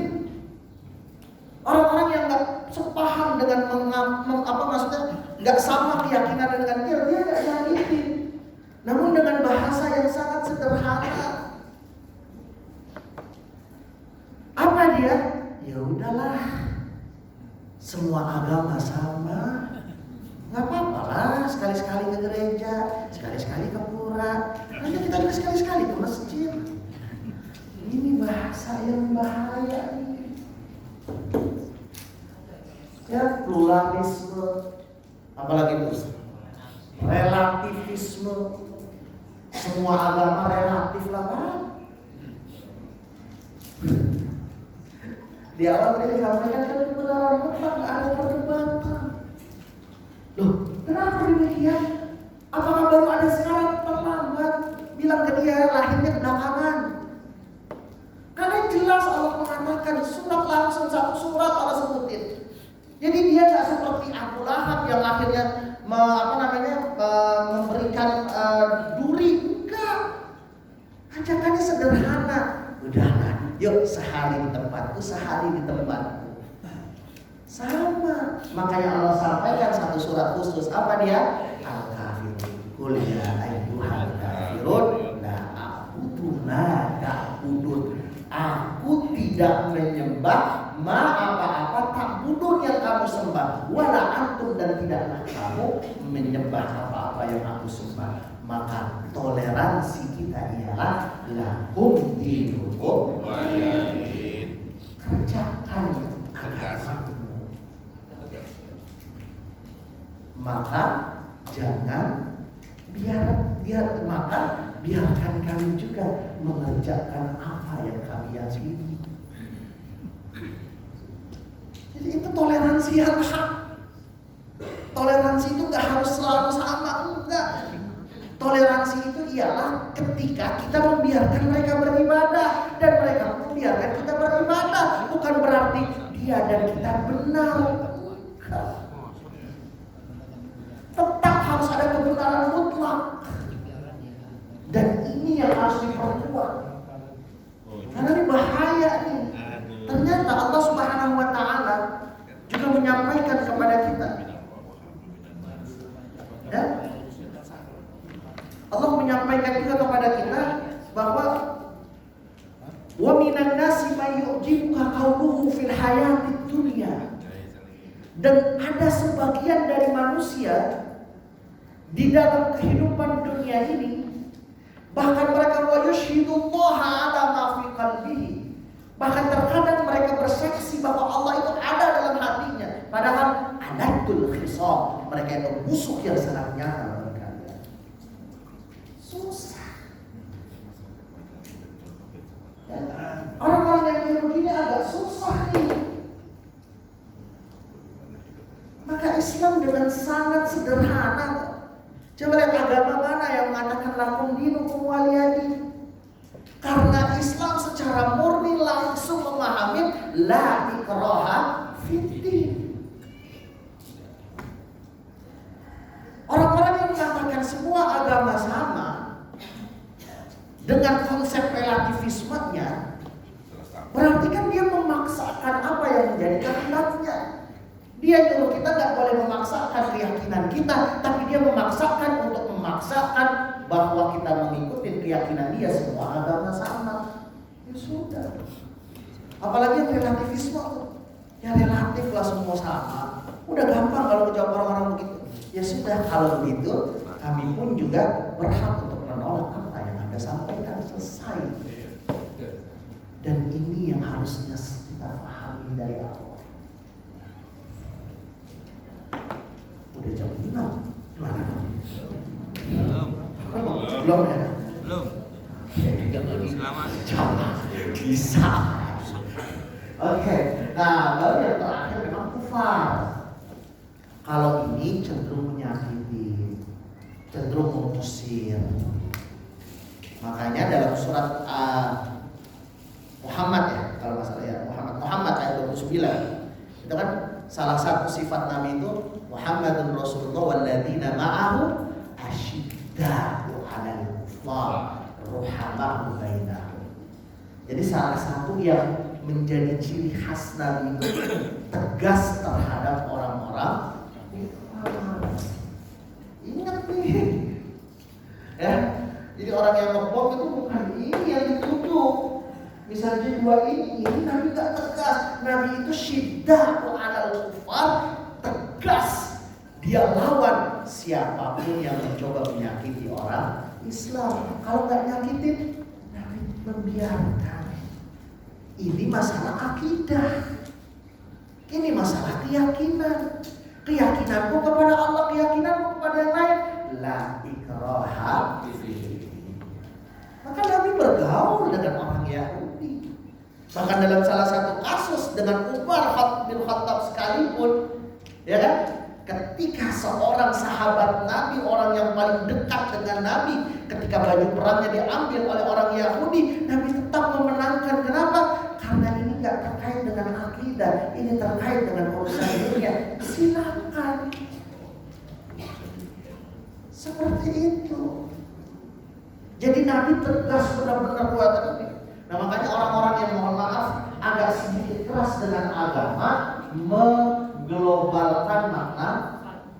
Orang-orang yang nggak sepaham dengan maksudnya nggak sama keyakinan dengan dia nggak yakin. Namun dengan bahasa yang sangat sederhana, apa dia? Ya udahlah, semua agama sama. Nggak apa-apa lah, sekali-sekali ke gereja, sekali-sekali ke pura, nanti kita juga sekali-sekali ke masjid. Ini bahasa yang bahaya nih. Ya, pluralisme, apalagi itu relativisme. Semua agama relatif lah kan. Di awal tadi disampaikan kan kebenaran mutlak, nggak ada perdebatan. Loh, kenapa demikian? Apakah baru ada sekarang terlambat bilang ke dia lahirnya belakangan? Karena jelas Allah mengatakan surat langsung satu surat Allah sebutin. Jadi dia nggak seperti Abu Lahab yang akhirnya memberikan duri. Enggak. Ajakannya sederhana. Udahlah, yuk sehari di tempatku, sehari di tempatku. Sama. Makanya Allah sampaikan satu surat khusus. Apa dia? Al-Kafirun. Qul ya ayyuhal kafirun la a'budu ma ta'budun. Aku tidak menyembah apa-apa ta'budun yang kamu sembah. Wala antum, dan tidaklah kamu menyembah apa-apa yang aku sembah. Maka toleransi kita ialah lahum dinuhum waliyadin. Kerjakan agamamu. Maka jangan biarkan kami juga mengerjakan apa yang kami yakini. Jadi itu toleransi yang hak. Toleransi itu nggak harus selalu sama, enggak. Toleransi itu ialah ketika kita membiarkan mereka beribadah dan mereka membiarkan kita beribadah. Bukan berarti dia dan kita benar. Tetap harus ada kebenaran mutlak. Dan ini yang harus diperkuat. Karena ini bahaya nih. Ternyata Allah Subhanahu wa Ta'ala juga menyampaikan kepada kita. Ya? Allah menyampaikan juga kepada kita bahwa wa minan nasi may yu'jibuka qawluhu fil hayatid dunya. Dan ada sebagian dari manusia di dalam kehidupan dunia ini, bahkan mereka wa yushhidullaha ala ma fi qalbihi. Bahkan terkadang mereka bersaksi bahwa Allah itu ada dalam hatinya, padahal adatul khisam, mereka itu musuh yang sangat nyata bagi kalian. Susah. Ya, orang-orang yang kayak begini agak susah nih. Maka Islam dengan sangat sederhana. Coba lihat agama mana yang mengatakan lakum dinukum waliyadin. Karena Islam secara murni langsung memahami la ikraha fiddin. Orang-orang yang mengatakan semua agama sama dengan konsep relativismenya, berarti kan dia memaksakan apa yang menjadi kehendaknya. Dia nyuruh kita nggak boleh memaksakan keyakinan kita, tapi dia memaksakan untuk memaksakan bahwa kita mengikuti keyakinan dia, semua agama sama. Ya sudah. Apalagi yang relativisme tuh, ya relatif lah semua sama. Udah gampang kalau menjawab orang-orang begitu. Ya sudah, kalau begitu kami pun juga berhak untuk menolak apa yang Anda sampaikan, selesai. Dan ini yang harusnya kita pahami dari awal. Udah jam 6. Gimana? Belum ya? Belum. Selamat. Bisa. Oke. Nah, baru yang terakhir memang kufar. Kalau ini cenderung menyakiti, cenderung mengusir. Makanya dalam surat Muhammad ya, kalau nggak salah ya, Muhammad ayat 29. Itu kan salah satu sifat Nabi itu Muhammadun Rasulullah walladzina ma'ahu asyidda'u 'alal kuffar ruhamaa'u bainahum. Jadi salah satu yang menjadi ciri khas Nabi itu tegas terhadap orang-orang. Ingat nih, ya. Jadi orang yang ngebom itu bukan ini yang dituduh. Misalnya dua ini Nabi gak tegas. Nabi itu syidda'u 'alal kuffar, tegas. Dia lawan siapapun yang mencoba menyakiti orang Islam. Kalau nggak nyakitin, Nabi membiarkan. Ini masalah akidah. Ini masalah keyakinan. Keyakinanku kepada Allah, keyakinanku kepada yang lain. La ikraha fiddin. Maka Nabi bergaul dengan orang Yahudi. Bahkan dalam salah satu kasus dengan Umar bin Khattab sekalipun, ya kan? Ketika seorang sahabat Nabi, orang yang paling dekat dengan Nabi, ketika baju perangnya diambil oleh orang Yahudi, Nabi tetap memenangkan. Kenapa? Karena ini nggak terkait dengan akidah, ini terkait dengan urusan dunia. Silakan. Seperti itu. Jadi Nabi tegas benar-benar buat ini. Nah makanya orang-orang yang mohon maaf agak sedikit keras dengan agama, menglobalkan makna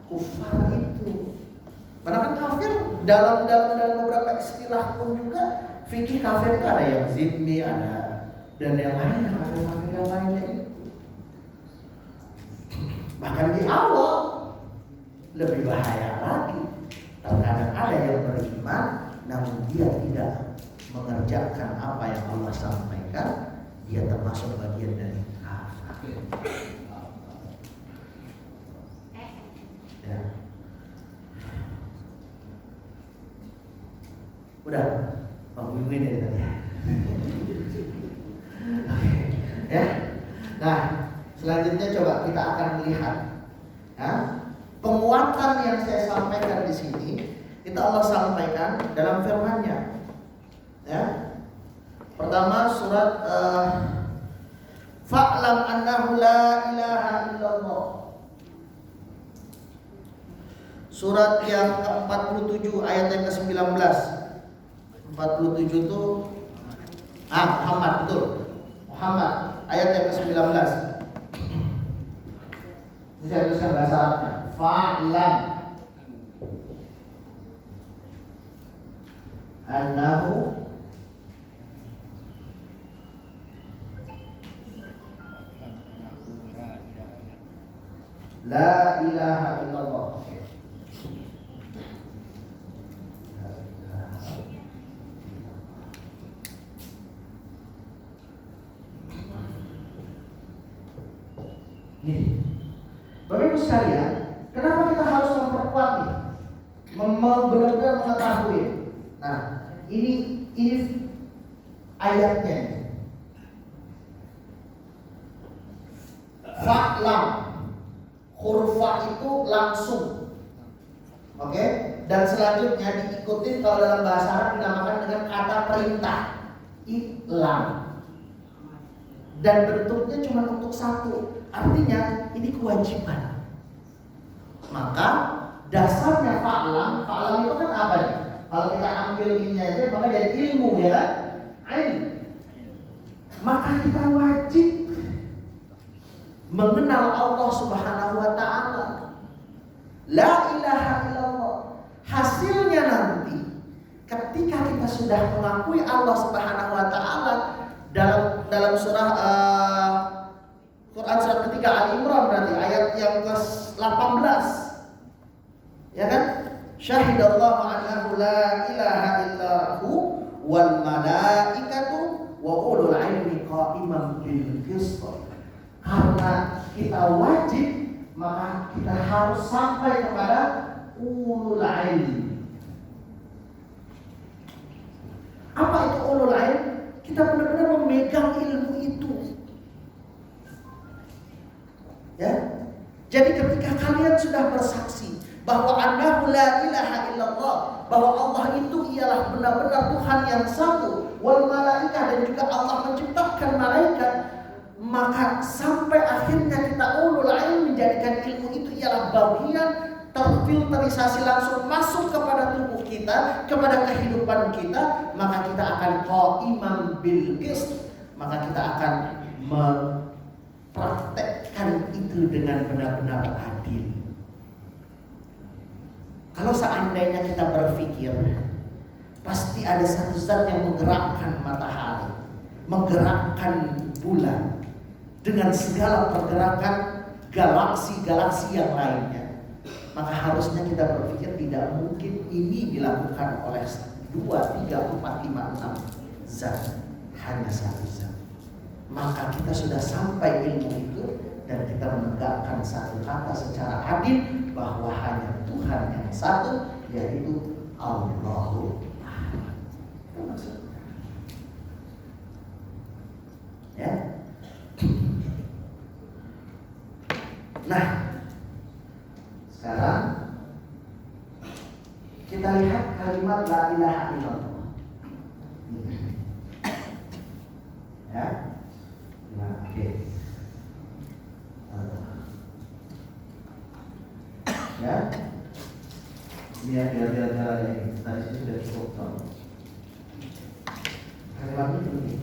kufar itu. Karena kan kafir dalam beberapa istilah pun juga fikih kafir itu ada yang zimmi, ada dan yang lainnya, ada kafir yang lainnya itu. Bahkan di awal lebih bahaya lagi. Terkadang ada yang beriman namun dia tidak mengerjakan apa yang Allah sampaikan, dia termasuk bagian dari kafir. Ya. Udah, ngomongin dari tadi. Oke, ya. Nah, selanjutnya coba kita akan melihat, ya, Penguatan yang saya sampaikan di sini itu Allah sampaikan dalam firman-Nya. Ya. Pertama surat Fa'lam annahu la ilaha illallah. Surat yang ke-47 ayat yang ke-19. 47 itu Muhammad, betul. Muhammad ayat yang ke-19. Ini saya tuliskan bahasa Arabnya. Fa'lam annahu la ilaha illallah. Nih, Bapak Ibu sekalian, kenapa kita harus memperkuat nih? Benar-benar mengetahui. Nah, ini ayatnya. Fa'lam, huruf fa itu langsung, oke? Dan selanjutnya diikuti kalau dalam bahasa Arab dinamakan dengan kata perintah, i'lam. Dan bentuknya cuma untuk satu, artinya ini kewajiban. Maka dasarnya fa'lam itu kan apa nih? Kalau kita ambil ini aja maka jadi ilmu, ya kan? Ilmu. Maka kita wajib mengenal Allah Subhanahu wa taala. La ilaha illallah. Hasilnya nanti ketika kita sudah mengakui Allah Subhanahu wa taala dalam surah Quran surat ketiga Al-Imran berarti ayat yang ke-18. Ya kan? Syahidallahu annahu la ilaha illahu wal malaikatu wa ulul ilmi qa'iman bil qist. Karena kita wajib, maka kita harus sampai kepada ulul ilmi. Apa itu ulul ilmi? Kita benar-benar memegang ilmu itu. Ya. Jadi ketika kalian sudah bersaksi bahwa annahu la ilaha illallah, bahwa Allah itu ialah benar-benar Tuhan yang satu, wal malaikah, dan juga Allah menciptakan malaikat, maka sampai akhirnya kita ulul ilmi menjadikan ilmu itu ialah bagian terfilterisasi langsung masuk kepada tubuh kita, kepada kehidupan kita, maka kita akan qa'iman bil qist, maka kita akan mempraktekkan itu dengan benar-benar adil. Kalau seandainya kita berpikir pasti ada satu zat yang menggerakkan matahari, menggerakkan bulan, dengan segala pergerakan galaksi-galaksi yang lainnya, maka harusnya kita berpikir tidak mungkin ini dilakukan oleh 2, 3, 4, 5, 6 zat, hanya satu zat. Maka kita sudah sampai ilmu itu dan kita menegakkan satu kata secara adil bahwa hanya Tuhan yang satu, yaitu Allahu Ahad. Itu maksudnya. Ya. Nah, sekarang kita lihat kalimat la ilaha illallah. Ya. Nah, oke. Ya. Biar jalan ini. Tadi sih sudah cukup tahu. Kalimat ini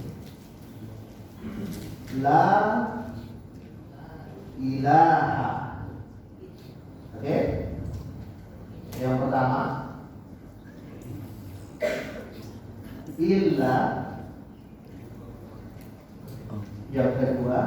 la ilaha. Oke. Yang pertama illa. Yang kedua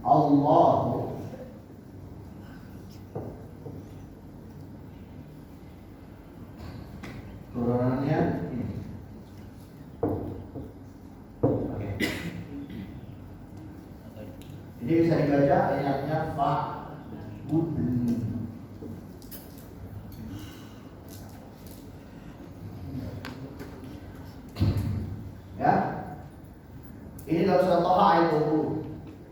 Allahu turunannya ini. Oke. Ini bisa dibaca ayatnya fa Budni. Ya. Ini dalam surat Thaha ayat 20.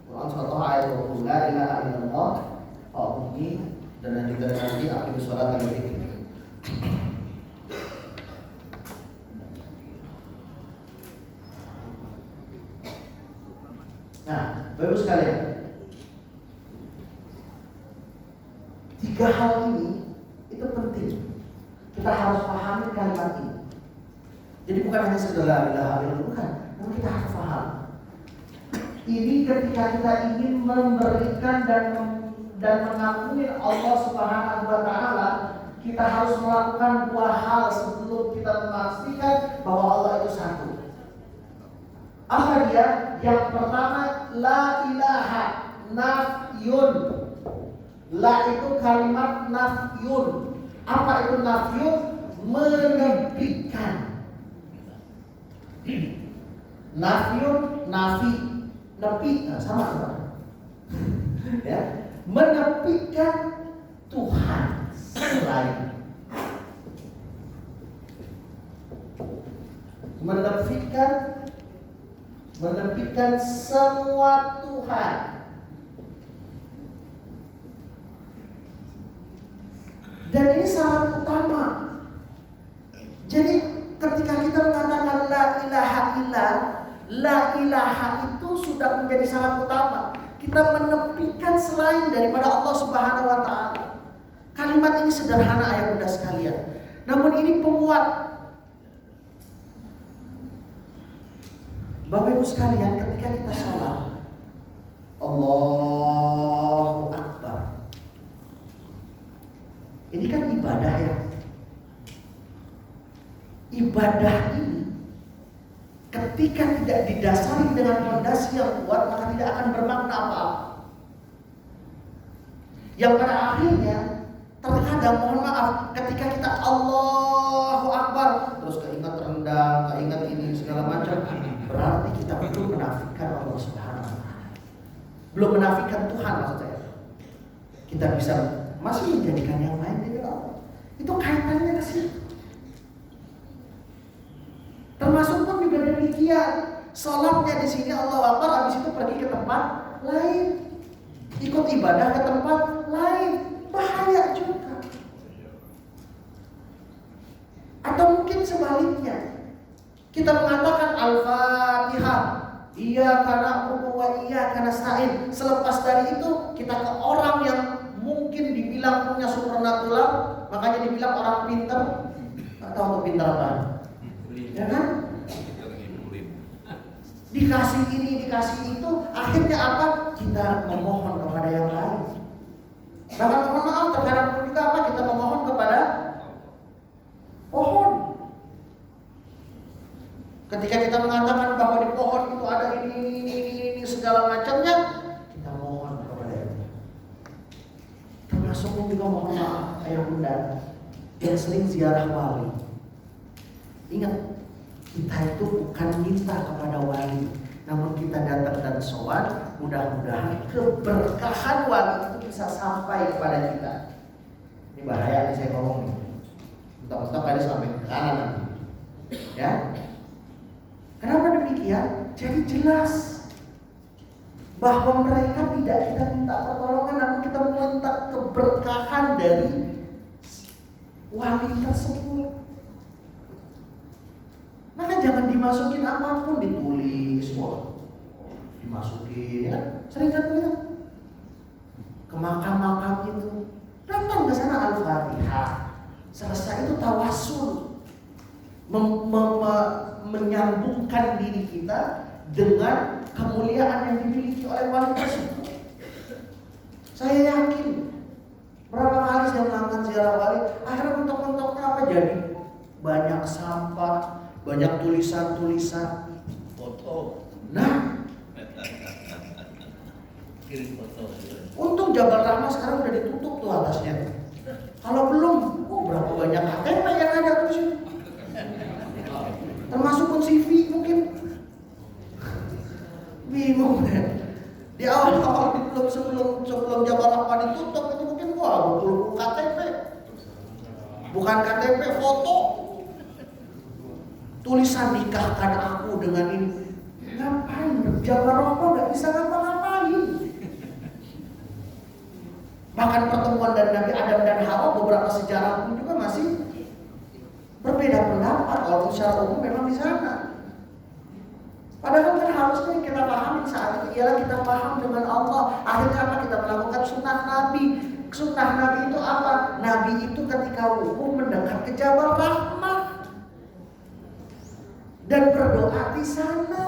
Quran surat Thaha ayat 20. La ilaha illallah fa'budni, dan juga nanti akhir surat al-Dzikr. Nah, Bapak sekalian, 3 hal ini itu penting. Kita harus pahami kalimat ini. Jadi bukan hanya sekedar la ilaha illallah, bukan, namun kita harus paham. Ini ketika kita ingin memberikan dan mengakui Allah Subhanahu wa taala, kita harus melakukan 2 hal sebelum kita memastikan bahwa Allah itu satu. Apa dia? Yang pertama, la ilaha, nafyun. La itu kalimat nafyun. Apa itu nafyun? Menepikan. Nafyun, nafi, nepi, nah, sama. Ya, menepikan Tuhan selain. Menepikan semua Tuhan. Dan ini syarat utama. Jadi ketika kita mengatakan la ilaha illallah, la ilaha itu sudah menjadi syarat utama. Kita menepikan selain daripada Allah Subhanahu wa taala. Kalimat ini sederhana ayah bunda sekalian, namun ini penguat. Bapak Ibu sekalian, ketika kita sholat, Allahu Akbar, ini kan ibadah ya. Ibadah ini ketika tidak didasari dengan fondasi yang kuat, maka tidak akan bermakna apa-apa. Yang pada akhirnya terkadang, mohon maaf, ketika kita Allahu Akbar terus keingat rendang, keingat ini segala macam, berarti kita belum menafikan Allah Subhanahu wa taala. Belum menafikan Tuhan maksud saya. Kita bisa masih menjadikan yang lain dengan Allah. Itu kaitannya ke situ. Termasuk pun juga demikian. Salatnya di sini Allahu Akbar, habis itu pergi ke tempat lain. Ikut ibadah ke tempat lain. Bahaya juga. Atau mungkin sebaliknya. Kita mengatakan Al-Fatihah, iyyaka na'budu wa iyyaka nasta'in. Selepas dari itu kita ke orang yang mungkin dibilang punya supernatural, makanya dibilang orang pintar. Atau untuk pintar apa? Ya kan? Dikasih ini, dikasih itu, akhirnya apa? Kita memohon kepada yang lain. Bahkan mohon maaf, terkadang pun juga apa? Kita memohon kepada pohon. Ketika kita mengatakan bahwa di pohon itu ada ini segala macamnya, kita mohon kepada itu. Termasuk juga mohon maaf ayah bunda yang sering ziarah wali. Ingat, kita itu bukan minta kepada wali, namun kita datang dan sholat. Mudah-mudahan keberkahan wali itu bisa sampai kepada kita. Ini bahaya nih saya ngomong nih. Entah-entah kali sampai ke kanan nanti. Ya. Kenapa demikian? Jadi jelas bahwa mereka tidak kita minta pertolongan, namun kita minta keberkahan dari wali tersebut. Maka jangan dimasukin apapun, ditulis, dimasukin, ya. Sering kan begitu? Ke makam-makam itu, datang ke sana Al-Fatihah. Selesai itu tawasul, menyambungkan diri kita dengan kemuliaan yang dimiliki oleh wali tersebut. Saya yakin berapa kali saya melakukan ziarah wali, akhirnya mentok-mentoknya apa jadi? Banyak sampah, banyak tulisan-tulisan, foto. Nah, kirim foto. Untung Jabal Rahmah sekarang udah ditutup tuh atasnya. Kalau belum, berapa banyak HTM yang ada terus ini. Termasuk pun CV mungkin. Bingung kan? Di awal-awal sebelum Jabal Rahmah ditutup itu mungkin betul KTP. Bukan KTP, foto. Tulisan nikahkan aku dengan ini. Ngapain? Jabal Rahmah nggak bisa ngapa-ngapain. Bahkan pertemuan dari Nabi Adam dan Hawa beberapa sejarah pun juga masih berbeda pendapat. Walaupun secara umum memang di sana. Padahal kan harusnya kita pahami saat itu ialah kita paham dengan Allah. Akhirnya apa? Kita melakukan sunnah Nabi. Sunnah Nabi itu apa? Nabi itu ketika wukuf mendekat ke Jabal Rahmah dan berdoa di sana.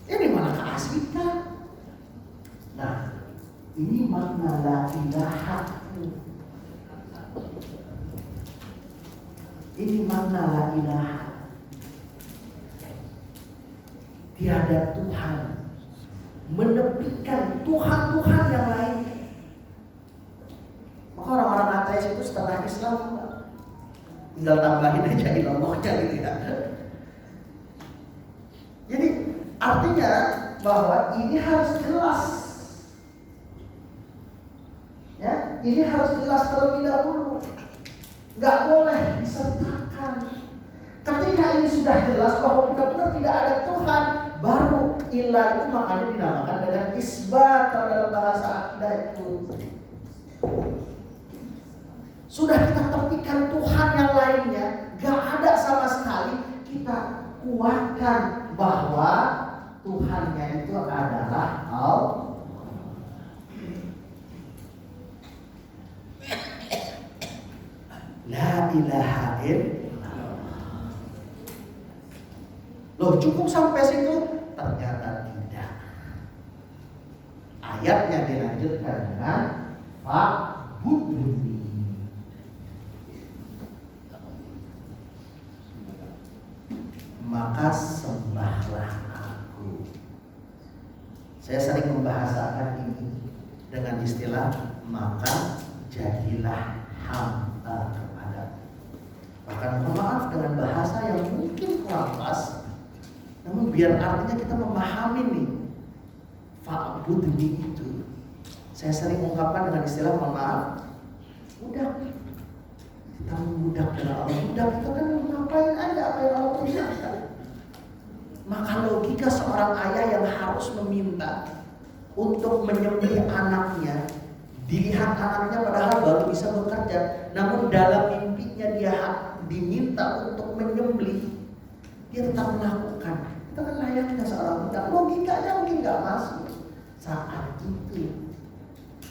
Ini malah keasikan. Nah, ini makna la ilaha. Ini makna la ilaha. Tiada Tuhan menepikan Tuhan-Tuhan yang lain. Maka orang-orang ateis itu setengah Islam, tinggal tambahin aja ilmunya gitu ya. Jadi artinya bahwa ini harus jelas, ya, ini harus jelas terlebih dahulu, nggak boleh disertakan. Ketika ini sudah jelas bahwa benar-benar tidak ada Tuhan, baru ilah itu makanya dinamakan dengan isbat dalam bahasa akidah itu. Sudah kita tepikan Tuhan yang lainnya, gak ada sama sekali, kita kuatkan bahwa Tuhannya itu adalah Allah. La ilaha illallah. Loh, cukup sampai situ? Ternyata tidak. Ayatnya dilanjutkan dengan fa'budni. Maka sembahlah aku. Saya sering membahasakan ini dengan istilah maka jadilah hamba kepada. Bahkan mohon maaf dengan bahasa yang mungkin kurang pas, namun biar artinya kita memahami nih fa'budni itu. Saya sering ungkapkan dengan istilah mohon maaf, budak. Kita membudak dengan Allah. Budak itu kan ngapain aja apa yang Allah perintahkan. Maka logika seorang ayah yang harus meminta untuk menyembelih anaknya, dilihat anaknya padahal baru bisa bekerja, namun dalam mimpinya dia diminta untuk menyembelih, dia tetap melakukan. Itu kan layaknya seorang budak. Logikanya mungkin gak masuk saat itu.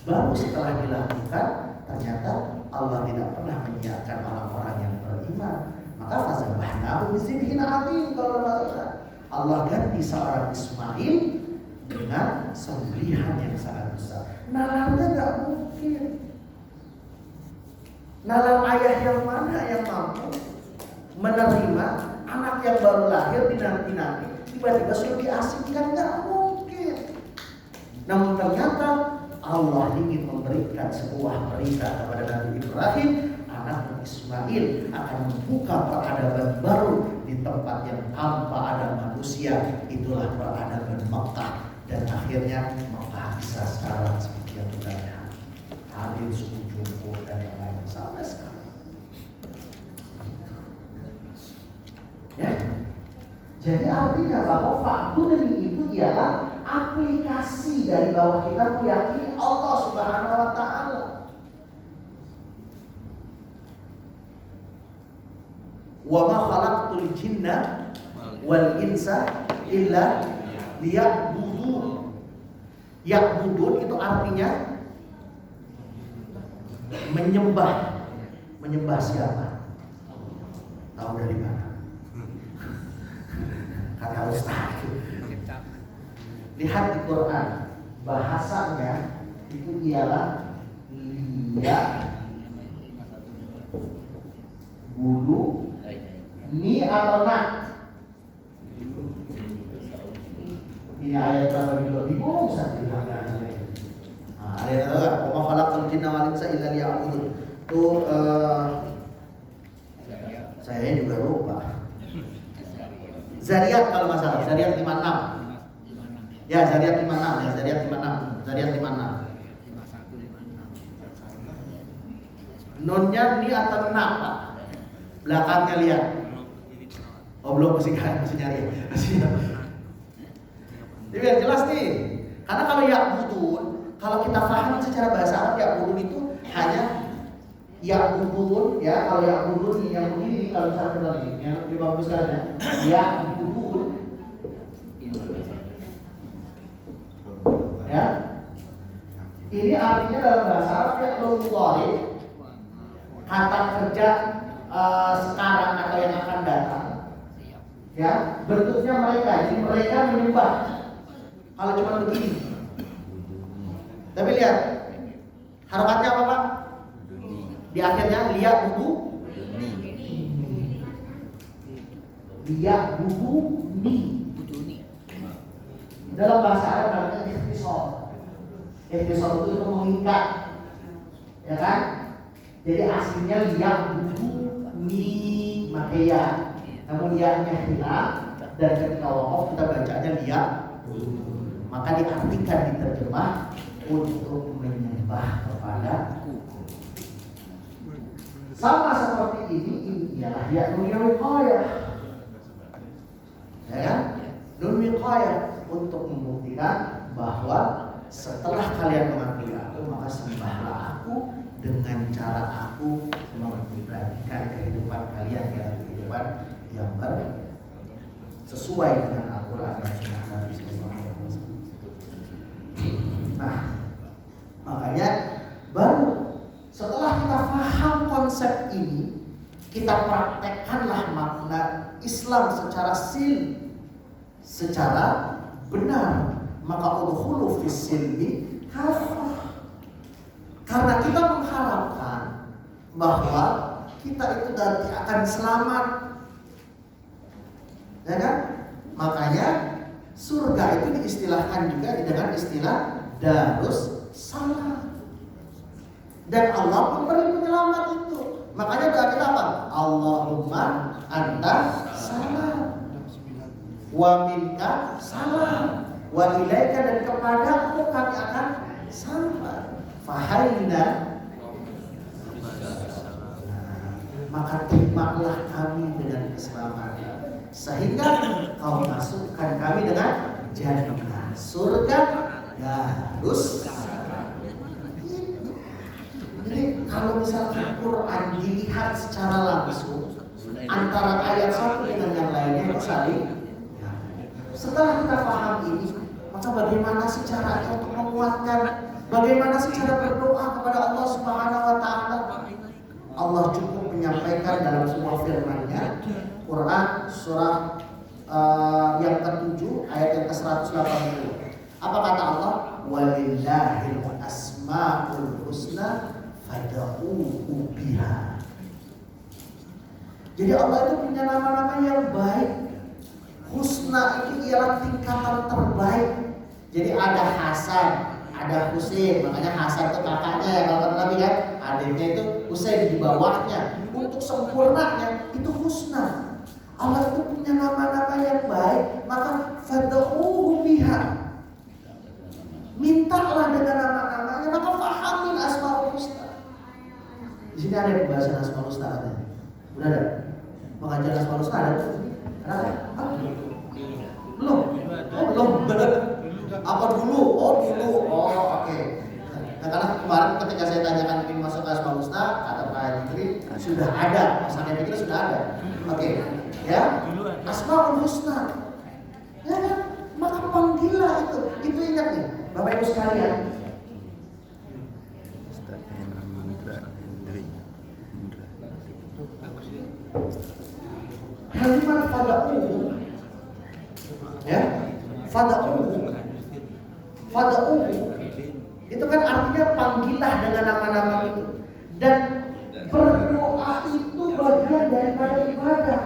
Baru setelah dilakukan, ternyata Allah tidak pernah menyiapkan orang-orang yang beriman. Maka fazabahnahu bizibhin adzim, kalau maksudnya Allah ganti seorang Ismail dengan sembelihan yang sangat besar. Nalarnya gak mungkin. Nalar ayah yang mana yang mampu menerima anak yang baru lahir dinanti-nanti tiba-tiba sudah diasingkan? Gak mungkin. Namun ternyata Allah ingin memberikan sebuah berita kepada Nabi Ibrahim, anak Ismail akan membuka peradaban baru di tempat yang tanpa ada manusia. Itulah peradaban Mekah. Dan akhirnya Mekah bisa sekarang seperti yang kita lihat, hadir suku jumhur dan yang lain sampai sekarang. Ya. Jadi artinya bahwa fa'budni itu ialah aplikasi dari bahwa kita meyakini Allah Subhanahu wa ta'ala. Wa ma khalaqtul jinna wal insa illa liya'budun. Ya'budun itu artinya menyembah. Menyembah siapa? Tahu dari mana? Kata Ustaz. Lihat di Quran, bahasanya itu ialah liya bulu ni atau nak. Ini ayat berapa di buku Ustaz? Ayat apa? Wa khalaqal jinna wal insa illa liya'budun. Itu saya juga lupa. Zariyat kalau masalah, Zariyat 56. Ya, Zariyat 56 ya, Zariyat 56. Zariyat 56. Nunnya ni atau na, Pak? Belakangnya lihat. Oh, belum, masih nyari ya. Jadi biar jelas nih. Karena kalau ya'budun, kalau kita paham secara bahasa Arab, ya'budun itu hanya ya'budun ya. Kalau ya'budun yang begini, kalau misalnya lagi yang lebih bagus kan ya, ya'budun ya. Ini artinya dalam bahasa Arab fi'lun mudhari, kata kerja sekarang atau yang akan datang. Ya, bentuknya mereka, jadi mereka menyembah. Kalau cuma begini. Tapi lihat, harokatnya apa, Pak? Di akhirnya lihat buku. Lihat buku ni. Dalam bahasa Arab namanya ikhtisar. Ikhtisar itu mengikat, ya kan? Jadi aslinya lihat buku ni makanya. Namun lihatnya hilang dan ketika wakaf kita bacanya lihat, maka diartikan diterjemah untuk menyembah kepada sama seperti ini ialah ya nun wiqayah, ya kan? Nun wiqayah untuk membuktikan bahwa setelah kalian mengakui aku, maka sembahlah aku dengan cara aku mengibadahkan kehidupan kalian dalam kehidupan yang sesuai dengan Al-Quran dan Sunnah Nabi SAW. Nah, makanya baru setelah kita paham konsep ini, kita praktekkanlah makna Islam secara secara benar. Maka udkhulu fis silmi kafah. Karena kita mengharapkan bahwa kita itu nanti akan selamat, ya kan? Makanya surga itu diistilahkan juga dengan istilah Darus Salam. Dan Allah memberi penyelamat itu. Makanya doa kita apa? Allahumma anta salam wa minka salam wa ilaika, dan kepadamu kami akan salam. Fahaina, maka terimalah kami dengan keselamatan, sehingga kau masukkan kami dengan jannah, surga Darus Salam. Jadi kalau misalnya Quran dilihat secara langsung antara ayat satu dengan yang lainnya itu saling. Setelah kita paham ini, maka bagaimana sih caranya untuk menguatkan? Bagaimana sih cara berdoa kepada Allah Subhanahu wa Ta'ala? Allah cukup menyampaikan dalam sebuah firman-Nya, Quran surah yang ke-7 ayat yang ke-180. Apa kata Allah? Walillahil asmaul husna fad'uuhu biha. Jadi Allah itu punya nama-nama yang baik. Husna itu ialah tingkatan terbaik. Jadi ada Hasan, ada Husain, makanya Hasan itu kakaknya ya, kalau kata Nabi kan, adiknya itu Husain di bawahnya. Untuk sempurnanya itu husna. Allah itu punya nama-nama yang baik, maka fad'uuhu biha. Mintalah dengan nama-namanya, maka fahamin asmaul husna. Di sini ada pembahasan asmaul husna katanya. Udah ada? Pengajaran asmaul husna ada? Ada? Belum? Oh, belum. Apa dulu? Oh, dulu. Oh, oke. Nah, karena kemarin ketika saya tanyakan ingin masuk ke Asmaul Husna, kata Pak Jikri sudah ada, Mas Fikri sudah ada. Oke. Ya. Asmaul Husna. Ya kan? Maka panggillah itu. Itu ingat nih, Bapak Ibu sekalian. Kalimat fada'uhu, ya, fada'uhu itu kan artinya panggillah dengan nama-nama itu. Dan berdoa itu bagian daripada ibadah.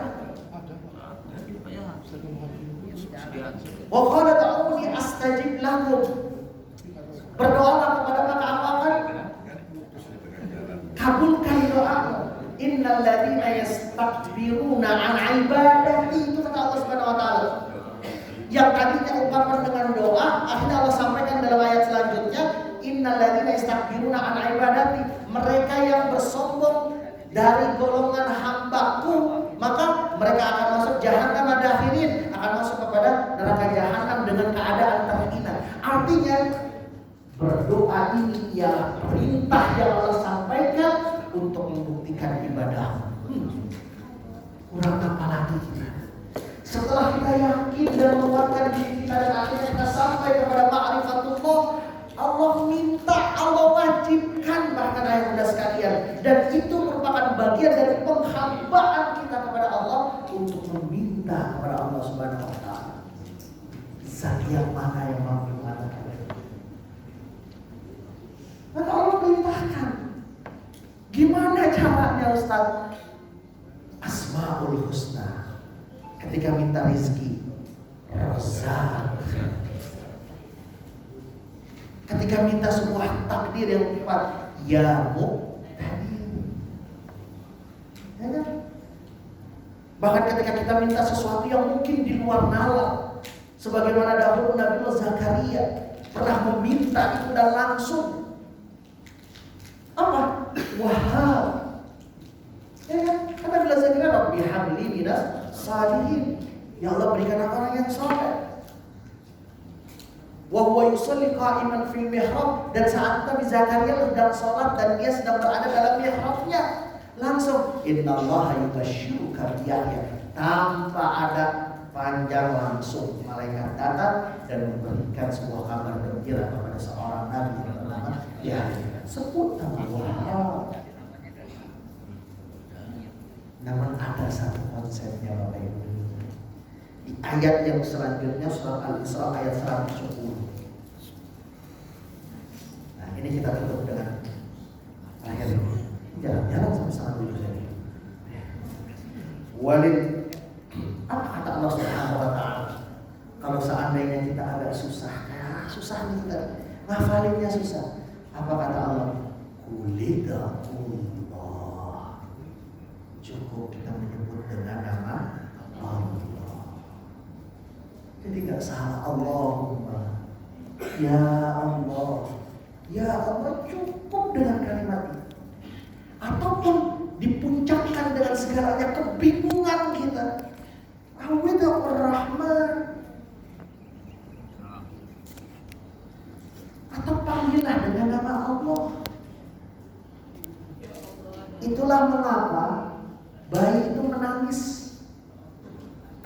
Wa qala ta'udni astajib lakum. Berdoalah kepada maka apa kan? Kabulkan doamu. Innal ladzina yastakbiruna an ibadati, itu kata Allah Subhanahu wa taala. Yang tadinya ungkapan dengan doa, akhirnya Allah sampaikan dalam ayat selanjutnya, innal ladzina yastakbiruna an ibadati, mereka yang bersombong dari golongan hambaku, maka mereka akan masuk jahannam madakhirin, akan masuk kepada neraka jahanam dengan keadaan terhina. Artinya berdoa ini ialah perintah yang Allah sampaikan untuk membuktikan ibadah. Kurang apa lagi kita? Setelah kita yakin dan menguatkan diri kita dan akhirnya kita sampai kepada ma'rifatullah, Allah minta, Allah wajibkan bahkan ayah muda sekalian, dan itu merupakan bagian dari penghambaan kita kepada Allah untuk meminta kepada Allah Subhanahu wa taala. Zat yang mana yang mampu mengatakan itu? Maka Allah perintahkan. Gimana caranya Ustaz? Asmaul Husna. Ketika minta rezeki, Razak. Ketika minta sebuah takdir yang tepat, ya Muqtadir. Ya kan? Bahkan ketika kita minta sesuatu yang mungkin di luar nalar, sebagaimana dahulu Nabi Zakaria pernah meminta itu dan langsung apa? Wahab. Ya kan? Karena bila Zakaria Rabbi habli minas salihin. Ya Allah, berikan aku orang yang saleh. Wa huwa yusalli qa'iman fil mihrab, dan saat Nabi Zakaria sedang salat dan dia sedang berada dalam mihrabnya, langsung innallaha yubashshiruka biyahya, tanpa ada panjang langsung malaikat datang dan memberikan sebuah kabar gembira kepada seorang nabi yang bernama Yahya. Sebut nama Allah. Namun ada satu konsepnya Bapak Ibu. Di ayat yang selanjutnya surat Al-Isra ayat 110. Nah, ini kita tutup dengan ayat ini. Jalan-jalan sama-sama dulu saja. Walid, apa kata Allah Subhanahu wa taala? Kalau seandainya kita agak susah, susah nih kita ngafalinnya susah. Apa kata Allah? Qulidallah. Cukup kita menyebut dengan nama Allah. Jadi gak salah Allahumma, ya Allah, ya Allah, cukup dengan kalimat itu. Ataupun dipuncakkan dengan segalanya kebingungan kita. Awidhur Rahman. Atau panggillah dengan nama Allah. Itulah mengapa bayi itu menangis.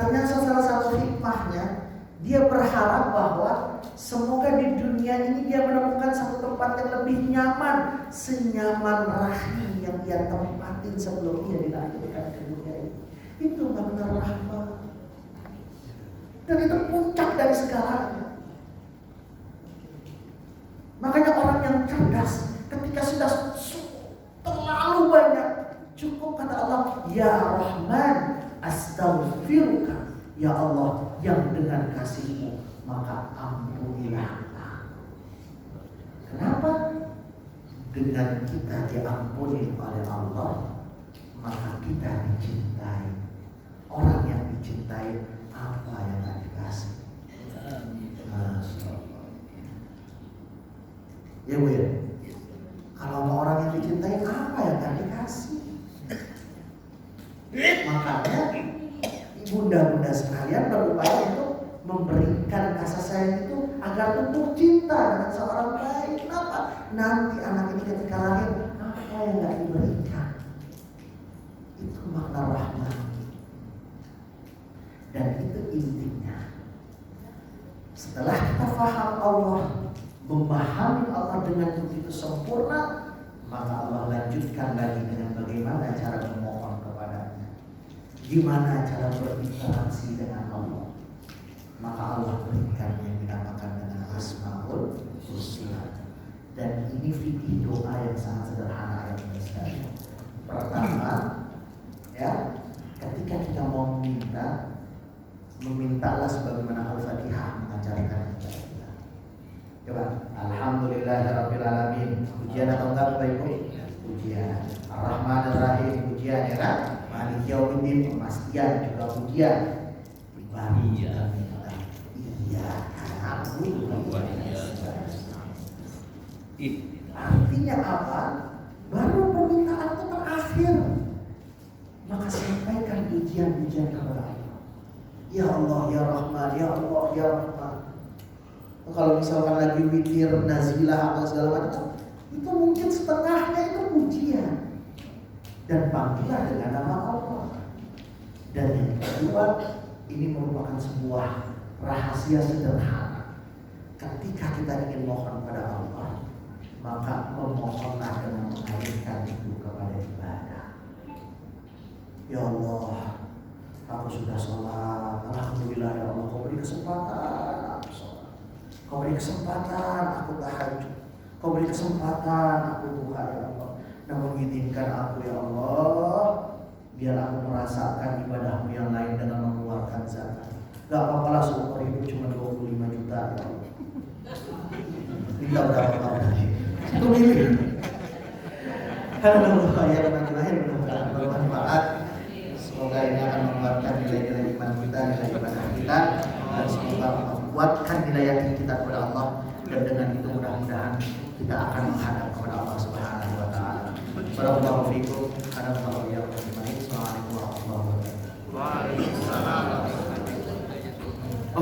Ternyata salah satu hikmahnya, dia berharap bahwa semoga di dunia ini dia menemukan satu tempat yang lebih nyaman, senyaman rahim yang dia tempatin sebelum dia dilahirkan ke dunia ini. Itu makna rahmat. Dan itu puncak dari segalanya. Makanya orang yang cerdas ketika sudah terlalu banyak, cukup kata Allah, ya Rahman astaghfiruka, ya Allah yang dengan kasih-Mu maka ampunilah aku. Kenapa? Dengan kita diampuni oleh Allah, maka kita dicintai. Orang yang dicintai, apa yang akan dikasih? Ya Bu ya. Kalau orang yang dicintai, apa yang akan dikasih? Makanya bunda-bunda sekalian berupaya untuk memberikan kasih sayang itu agar tumbuh cinta dengan seorang bayi. Kenapa? Nanti anak ini ketika lahir, apa yang gak diberikan? Itu makna rahmat. Dan itu intinya. Setelah kita paham Allah, memahami Allah dengan begitu sempurna, maka Allah lanjutkan lagi dengan bagaimana cara memohon kepadanya, gimana cara berinteraksi dengan Allah. Maka Allah berikan yang dinamakan dengan Asmaul Husna. Dan ini fikih doa yang sangat sederhana yang sekali. Pertama, ya, ketika kita mau memintalah sebagaimana Al-Fatihah mengajarkan kita. Coba, Alhamdulillahirabbil alamin. Pujian atau enggak Bapak Ibu? Pujian. Ar-Rahmanir Rahim, pujian ya kan? Maliki yaumiddin, pemastian juga pujian. Baru kita minta, iya Artinya apa? Baru permintaan itu terakhir. Maka sampaikan ujian-ujian kepada Allah. Ya Allah, ya Rahman, ya Allah, ya Rahman. Kalau misalkan lagi witir, nazilah, apa segala macam, itu mungkin setengahnya itu ujian. Dan panggillah dengan nama Allah. Dan yang kedua, ini merupakan sebuah rahasia sederhana. Ketika kita ingin mohon pada Allah, maka memohonlah dengan mengalihkan itu kepada ibadah. Ya Allah, aku sudah sholat, alhamdulillah ya Allah, kau beri kesempatan aku sholat, kau beri kesempatan aku tahajud, kau beri kesempatan aku duha ya Allah. Namun izinkan aku ya Allah, biar aku merasakan ibadahmu yang lain dengan mengeluarkan zakat. Gak apa-apa lah seumur hidup cuma 25 juta ya Allah. Minta berapa tahun? Itu milik. Alhamdulillah ya teman-teman, mudah-mudahan bermanfaat. Semoga ini akan menguatkan nilai-nilai iman kita, nilai ibadah kita, dan semoga menguatkan nilai yakin kita kepada Allah. Dan dengan itu mudah-mudahan kita akan menghadap kepada Allah Subhanahu wa taala. Barakallahu fiikum.